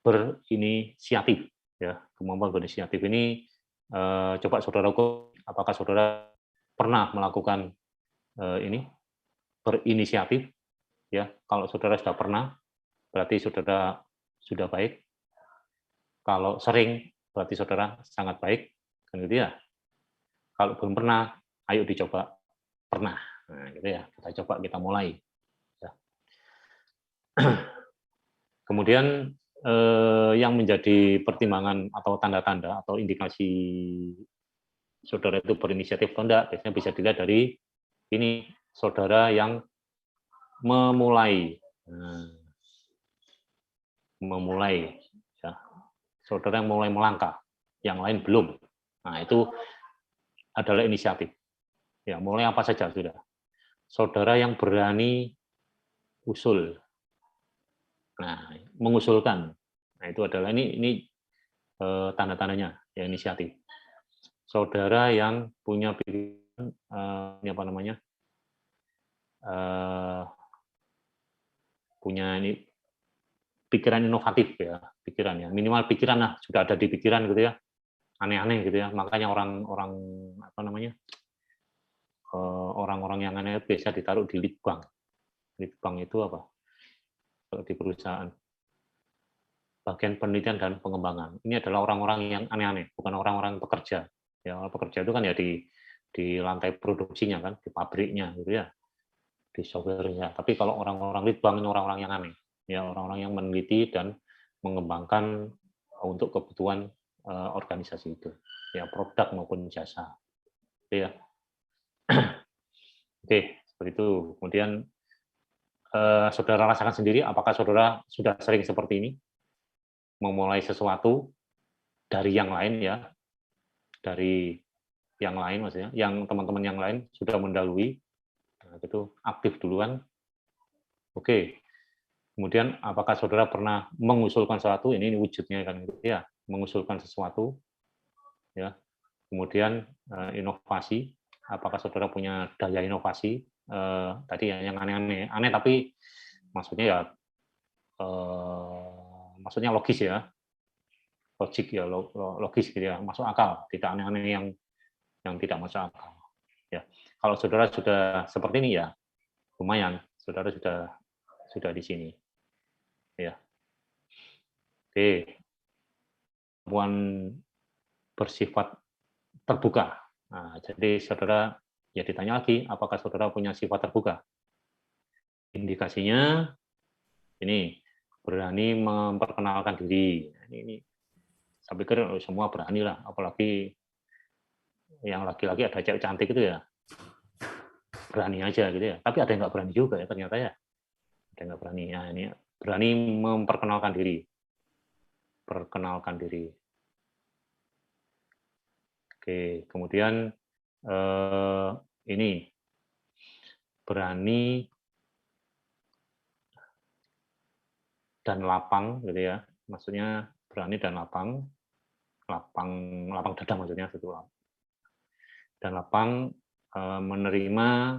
berinisiatif, ya. Kemampuan berinisiatif ini coba saudara ukur, apakah saudara pernah melakukan ini berinisiatif, ya. Kalau saudara sudah pernah, berarti saudara sudah baik. Kalau sering, berarti saudara sangat baik, kan gitu ya. Kalau belum pernah, ayo dicoba pernah. Nah, gitu ya. Kita coba, kita mulai. Ya. Kemudian yang menjadi pertimbangan atau tanda-tanda atau indikasi saudara itu berinisiatif atau enggak, biasanya bisa dilihat dari ini, saudara yang memulai. Memulai. Ya. Saudara yang mulai melangkah, yang lain belum. Nah, itu adalah inisiatif. Ya, mulai apa saja sudah. Saudara yang berani usul. Nah, mengusulkan. Nah, itu adalah ini tanda-tandanya ya, inisiatif. Saudara yang punya pikiran apa namanya? Punya ini pikiran inovatif ya, pikiran ya. Minimal pikiran lah sudah ada di pikiran gitu ya. Aneh-aneh gitu ya. Makanya orang-orang apa namanya? Orang-orang yang aneh biasa ditaruh di lead bank. Lead bank itu apa? Kalau di perusahaan, bagian penelitian dan pengembangan. Ini adalah orang-orang yang aneh-aneh, bukan orang-orang pekerja. Ya, orang pekerja itu kan ya di lantai produksinya kan, di pabriknya gitu ya, di software-nya. Tapi kalau orang-orang lead bank ini orang-orang yang aneh, ya, orang-orang yang meneliti dan mengembangkan untuk kebutuhan organisasi itu, ya, produk maupun jasa. Ya. Oke, seperti itu. Kemudian saudara rasakan sendiri, apakah saudara sudah sering seperti ini? Memulai sesuatu dari yang lain ya, dari yang lain maksudnya, yang teman-teman yang lain sudah mendahului, nah, itu aktif duluan. Oke. Kemudian apakah saudara pernah mengusulkan sesuatu? Ini wujudnya kan gitu ya, mengusulkan sesuatu ya. Kemudian inovasi, apakah saudara punya daya inovasi? Tadi yang aneh-aneh, aneh tapi maksudnya ya maksudnya logis ya, logik ya, logis gitu ya, masuk akal, tidak aneh-aneh yang tidak masuk akal. Ya, kalau saudara sudah seperti ini ya, lumayan, saudara sudah di sini. Ya, oke, kemampuan bersifat terbuka. Nah, jadi saudara ya ditanya lagi, apakah saudara punya sifat terbuka? Indikasinya ini berani memperkenalkan diri. Ini saya pikir semua berani lah, apalagi yang laki-laki ada cewek cantik itu ya, berani aja gitu ya. Tapi ada yang nggak berani juga ya ternyata ya. Ada yang nggak berani. Ya, ini berani memperkenalkan diri. Perkenalkan diri. Oke, kemudian ini berani dan lapang, gitu ya. Maksudnya berani dan lapang dada maksudnya itu. Dan lapang menerima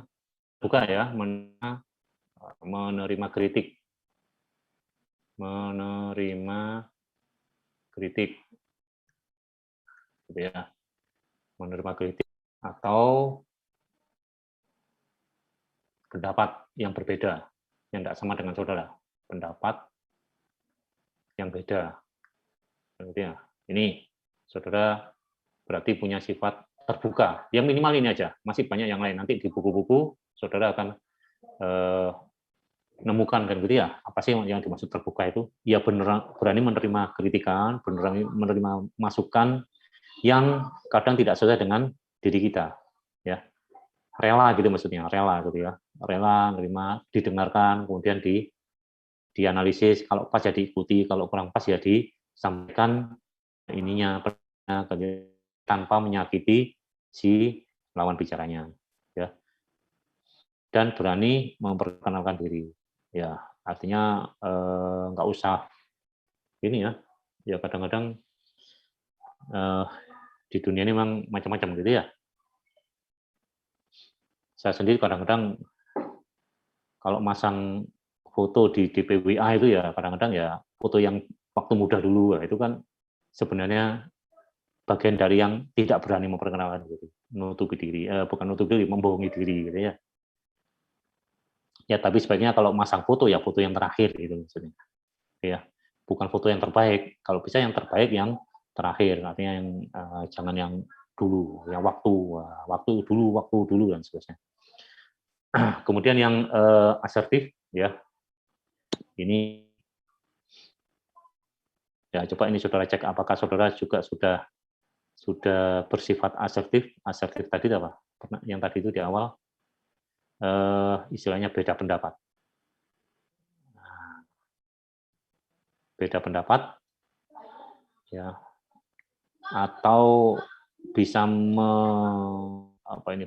buka ya, menerima kritik, gitu ya, menerima kritik atau pendapat yang berbeda, yang tidak sama dengan saudara, pendapat yang beda. Ya, ini saudara berarti punya sifat terbuka. Yang minimal ini aja, masih banyak yang lain. Nanti di buku-buku saudara akan menemukan kan gitu ya. Apa sih yang dimaksud terbuka itu? Ya berani menerima kritikan, berani menerima masukan yang kadang tidak sesuai dengan diri kita, ya. Rela gitu maksudnya, rela gitu ya. Rela menerima, didengarkan, kemudian dianalisis, kalau pas ya diikuti, kalau kurang pas ya disampaikan ininya tanpa menyakiti si lawan bicaranya, ya. Dan berani memperkenalkan diri, ya. Artinya nggak usah ini ya kadang-kadang di dunia ini memang macam-macam gitu ya. Saya sendiri kadang-kadang kalau masang foto di DPWA itu ya kadang-kadang ya foto yang waktu muda dulu, itu kan sebenarnya bagian dari yang tidak berani memperkenalkan diri, menutupi diri, bukan menutupi diri, membohongi diri gitu ya. Ya tapi sebaiknya kalau masang foto ya foto yang terakhir gitu maksudnya. Ya, bukan foto yang terbaik. Kalau bisa yang terbaik yang terakhir, artinya yang jangan yang dulu, yang waktu dulu dan seterusnya. Kemudian yang asertif ya. Ini ya coba ini saudara cek apakah saudara juga sudah bersifat asertif. Asertif tadi apa? Yang tadi itu di awal istilahnya beda pendapat. Beda pendapat ya. Atau bisa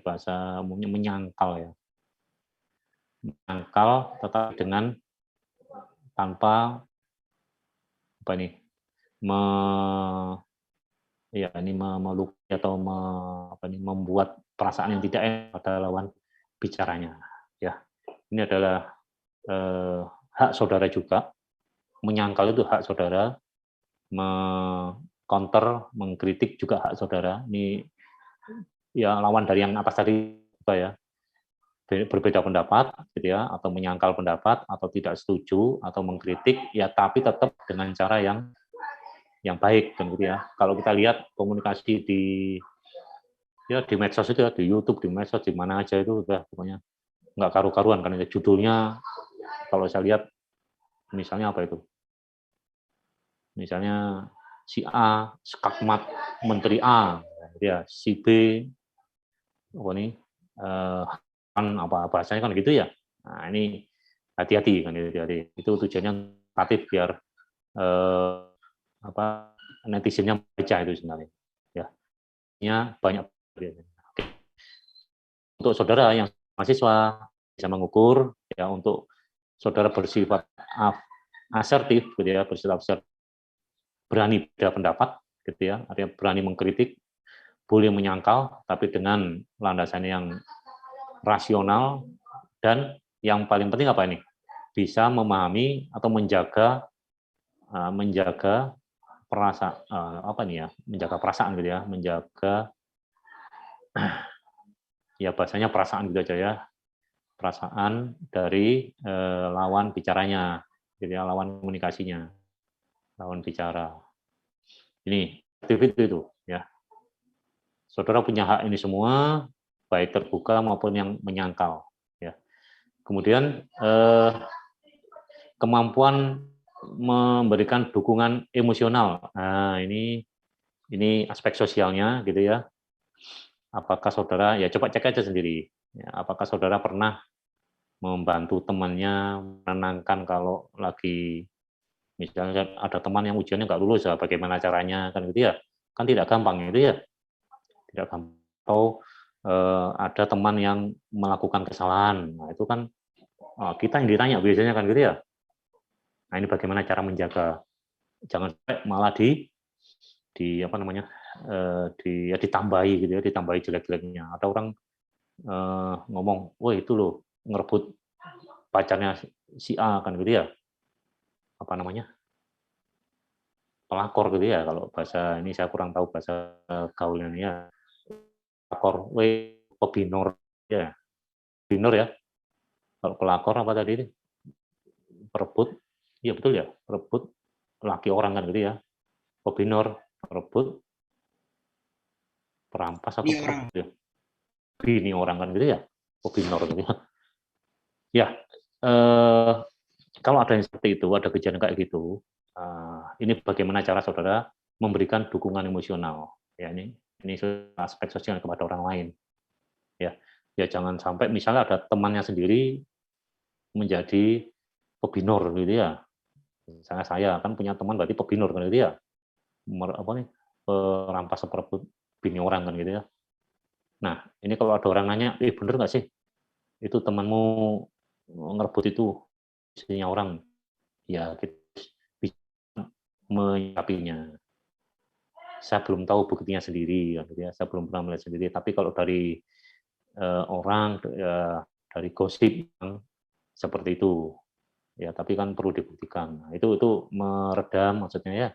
bahasa umumnya menyangkal ya. Menyangkal tetapi dengan tanpa melukai atau membuat perasaan yang tidak enak pada lawan bicaranya. Ya, ini adalah hak saudara juga. Menyangkal itu hak saudara, counter, mengkritik juga hak saudara. Ini ya lawan dari yang atas tadi ya. Berbeda pendapat gitu ya, atau menyangkal pendapat atau tidak setuju atau mengkritik ya, tapi tetap dengan cara yang baik kan gitu ya. Kalau kita lihat komunikasi di medsos itu ya, di YouTube, di medsos, di mana aja itu udah pokoknya nggak karu-karuan kan itu judulnya. Kalau saya lihat misalnya apa itu? Misalnya si A skakmat Menteri A, ya si B kan apa bahasanya kan gitu ya. Nah, ini hati-hati kan hati-hati. Itu tujuannya negatif biar netizennya baca itu sebenarnya. Ya, banyak. Untuk saudara yang mahasiswa bisa mengukur ya, untuk saudara bersifat asertif gitu ya, bersifat berani beda pendapat gitu ya, artinya berani mengkritik, boleh menyangkal tapi dengan landasan yang rasional, dan yang paling penting apa ini? Bisa memahami atau menjaga menjaga perasaan gitu ya, menjaga ya bahasanya perasaan gitu aja ya, perasaan dari lawan bicaranya, gitu ya, lawan komunikasinya, lawan bicara. Ini aktif itu ya. Saudara punya hak ini semua, baik terbuka maupun yang menyangkal. Ya. Kemudian kemampuan memberikan dukungan emosional. Nah, ini aspek sosialnya gitu ya. Apakah saudara ya coba cek aja sendiri. Ya, apakah saudara pernah membantu temannya menenangkan kalau lagi misalnya ada teman yang ujiannya nggak lulus ya, bagaimana caranya kan gitu ya, kan tidak gampang itu ya, tidak gampang. Atau ada teman yang melakukan kesalahan, nah itu kan kita yang ditanya biasanya kan gitu ya. Nah ini bagaimana cara menjaga, jangan sampai malah di apa namanya ditambahi gitu ya, ditambahi jelek-jeleknya. Ada orang ngomong, wah itu loh ngerebut pacarnya si A kan gitu ya, apa namanya pelakor gitu ya, kalau bahasa ini saya kurang tahu bahasa gaulnya ya, pelakor, pebinor ya, binor ya, kalau pelakor apa tadi ini perebut, iya betul ya, perebut laki orang kan gitu ya, pebinor, perebut, perampas atau Ini orang. perebut ya, bini orang kan gitu ya, pebinor gitu ya. Ya, kalau ada yang seperti itu, ada kejadian kayak gitu, ini bagaimana cara saudara memberikan dukungan emosional. Ya, ini aspek sosial kepada orang lain. Ya, jangan sampai misalnya ada temannya sendiri menjadi pebinor gitu ya. Misalnya saya kan punya teman berarti pebinor kan gitu ya. Perampas perebut bini orang kan gitu ya. Nah, ini kalau ada orang nanya, bener nggak sih itu temanmu ngerebut itu istrinya orang? Ya, kita bisa menyikapinya. Saya belum tahu buktinya sendiri, ya. Saya belum pernah melihat sendiri. Tapi kalau dari orang, dari gosip seperti itu, ya. Tapi kan perlu dibuktikan. Nah, itu meredam, maksudnya ya,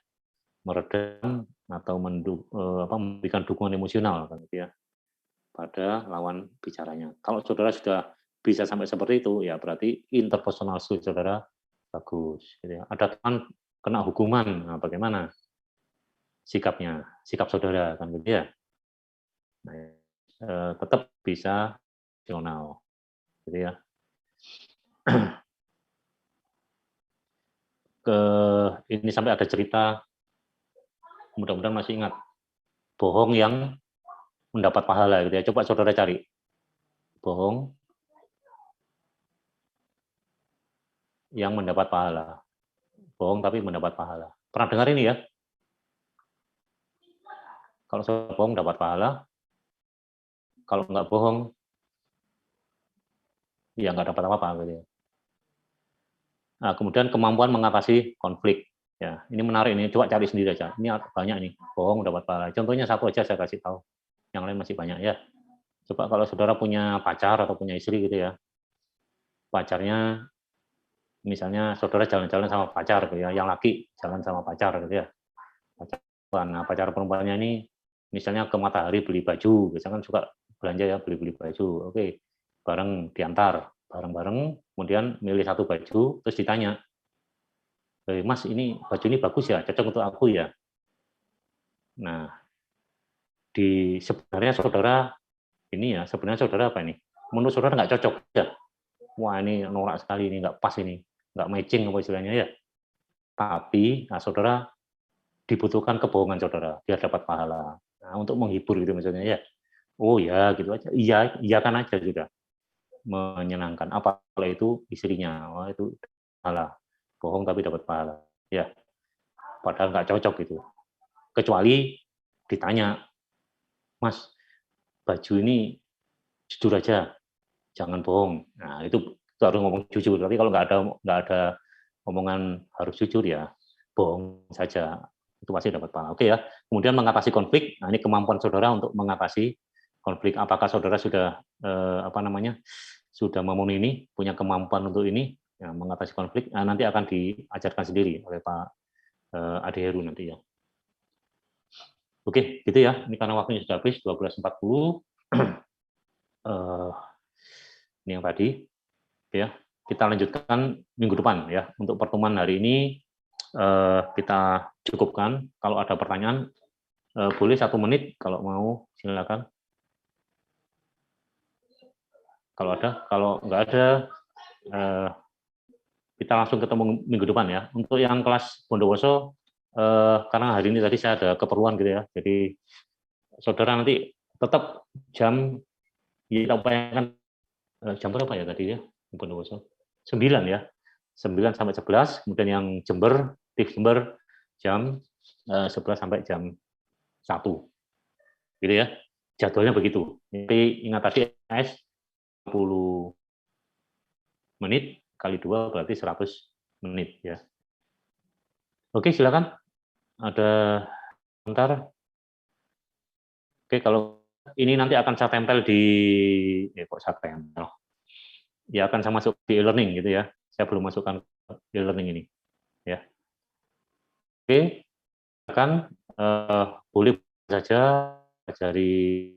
meredam atau memberikan dukungan emosional, kan, gitu ya, pada lawan bicaranya. Kalau saudara sudah bisa sampai seperti itu, ya berarti interpersonal skill saudara bagus. Gitu ya. Ada teman kena hukuman, nah bagaimana sikapnya, sikap saudara, kan gitu ya. Nah, tetap bisa rasional, gitu ya. Ini sampai ada cerita, mudah-mudahan masih ingat, bohong yang mendapat pahala, gitu ya. Coba saudara cari, bohong yang mendapat pahala, bohong tapi mendapat pahala. Pernah dengar ini ya? Kalau saudara bohong dapat pahala, kalau nggak bohong, ya nggak dapat apa-apa, gitu ya. Nah, kemudian kemampuan mengatasi konflik. Ya, ini menarik ini. Coba cari sendiri aja. Ini banyak nih. Bohong dapat pahala. Contohnya satu aja saya kasih tahu. Yang lain masih banyak ya. Coba kalau saudara punya pacar atau punya istri gitu ya. Pacarnya, misalnya saudara jalan-jalan sama pacar gitu ya. Yang laki jalan sama pacar gitu ya. Nah, pacar perempuannya ini misalnya ke Matahari beli baju. Biasanya kan suka belanja ya, beli-beli baju. Oke, bareng diantar. Bareng-bareng, kemudian milih satu baju, terus ditanya, Mas, ini baju ini bagus ya, cocok untuk aku ya. Nah, sebenarnya saudara ini ya, sebenarnya saudara apa ini? Menurut saudara nggak cocok ya. Wah ini norak sekali, ini nggak pas ini, nggak matching apa istilahnya ya. Tapi, nah saudara dibutuhkan kebohongan saudara, biar dapat pahala. Nah, untuk menghibur gitu misalnya ya. Oh ya, gitu aja. Iya kan aja sudah. Menyenangkan. Apa kalau itu istrinya? Wah itu pahala. Bohong tapi dapat pahala. Ya, padahal nggak cocok gitu. Kecuali ditanya, Mas, baju ini jujur aja, jangan bohong. Nah, itu harus ngomong jujur. Tapi kalau nggak ada omongan harus jujur ya, bohong saja. Itu pasti dapat pahala. Oke ya. Kemudian mengatasi konflik. Nah, ini kemampuan saudara untuk mengatasi konflik. Apakah saudara sudah sudah memenuhi ini, punya kemampuan untuk ini, ya, mengatasi konflik. Nah, nanti akan diajarkan sendiri oleh Pak Ade Heru nanti ya. Oke, gitu ya. Ini karena waktunya sudah habis, 12.40. Ini yang tadi. Ya, kita lanjutkan minggu depan ya. Untuk pertemuan hari ini kita cukupkan. Kalau ada pertanyaan, boleh 1 menit. Kalau mau, silakan. Kalau ada, kalau nggak ada, kita langsung ketemu minggu depan ya. Untuk yang kelas Bondowoso, karena hari ini tadi saya ada keperluan gitu ya. Jadi saudara nanti tetap jam, ya kita upayakan jam berapa ya tadi ya? Bondowoso 9 ya. 9 sampai 11, kemudian yang Jember, TIF Jember jam 11 sampai jam 1. Gitu ya. Jadwalnya begitu. Tapi ingat tadi S 10 menit kali 2 berarti 100 menit ya. Oke, silakan. Ada komentar. Oke, kalau ini nanti akan saya tempel di kok saya tempel. Ya akan saya masuk di e-learning gitu ya. Saya belum masukkan e-learning ini ya. Oke, silakan boleh saja cari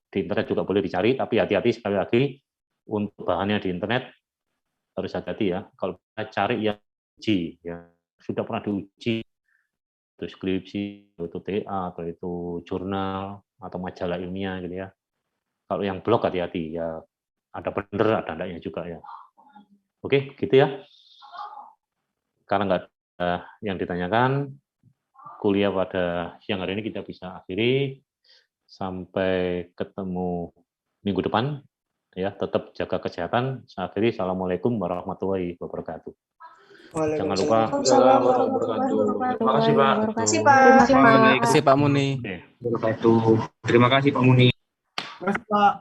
di internet juga boleh dicari, tapi hati-hati sekali lagi untuk bahannya di internet harus hati-hati ya. Kalau kita cari yang uji, ya sudah pernah diuji, itu skripsi, itu TA, atau itu jurnal atau majalah ilmiah gitu ya. Kalau yang blog hati-hati ya, ada bener ada enggaknya juga ya. Oke, gitu ya. Karena nggak ada yang ditanyakan, kuliah pada siang hari ini kita bisa akhiri. Sampai ketemu minggu depan. Ya, tetap jaga kesehatan. Saya akhiri. Assalamualaikum warahmatullahi wabarakatuh. Jangan lupa. Terima kasih, Pak. Terima kasih, Pak. Terima kasih Pak Muni. Oke. Terima kasih, Pak Muni. Mas Pak.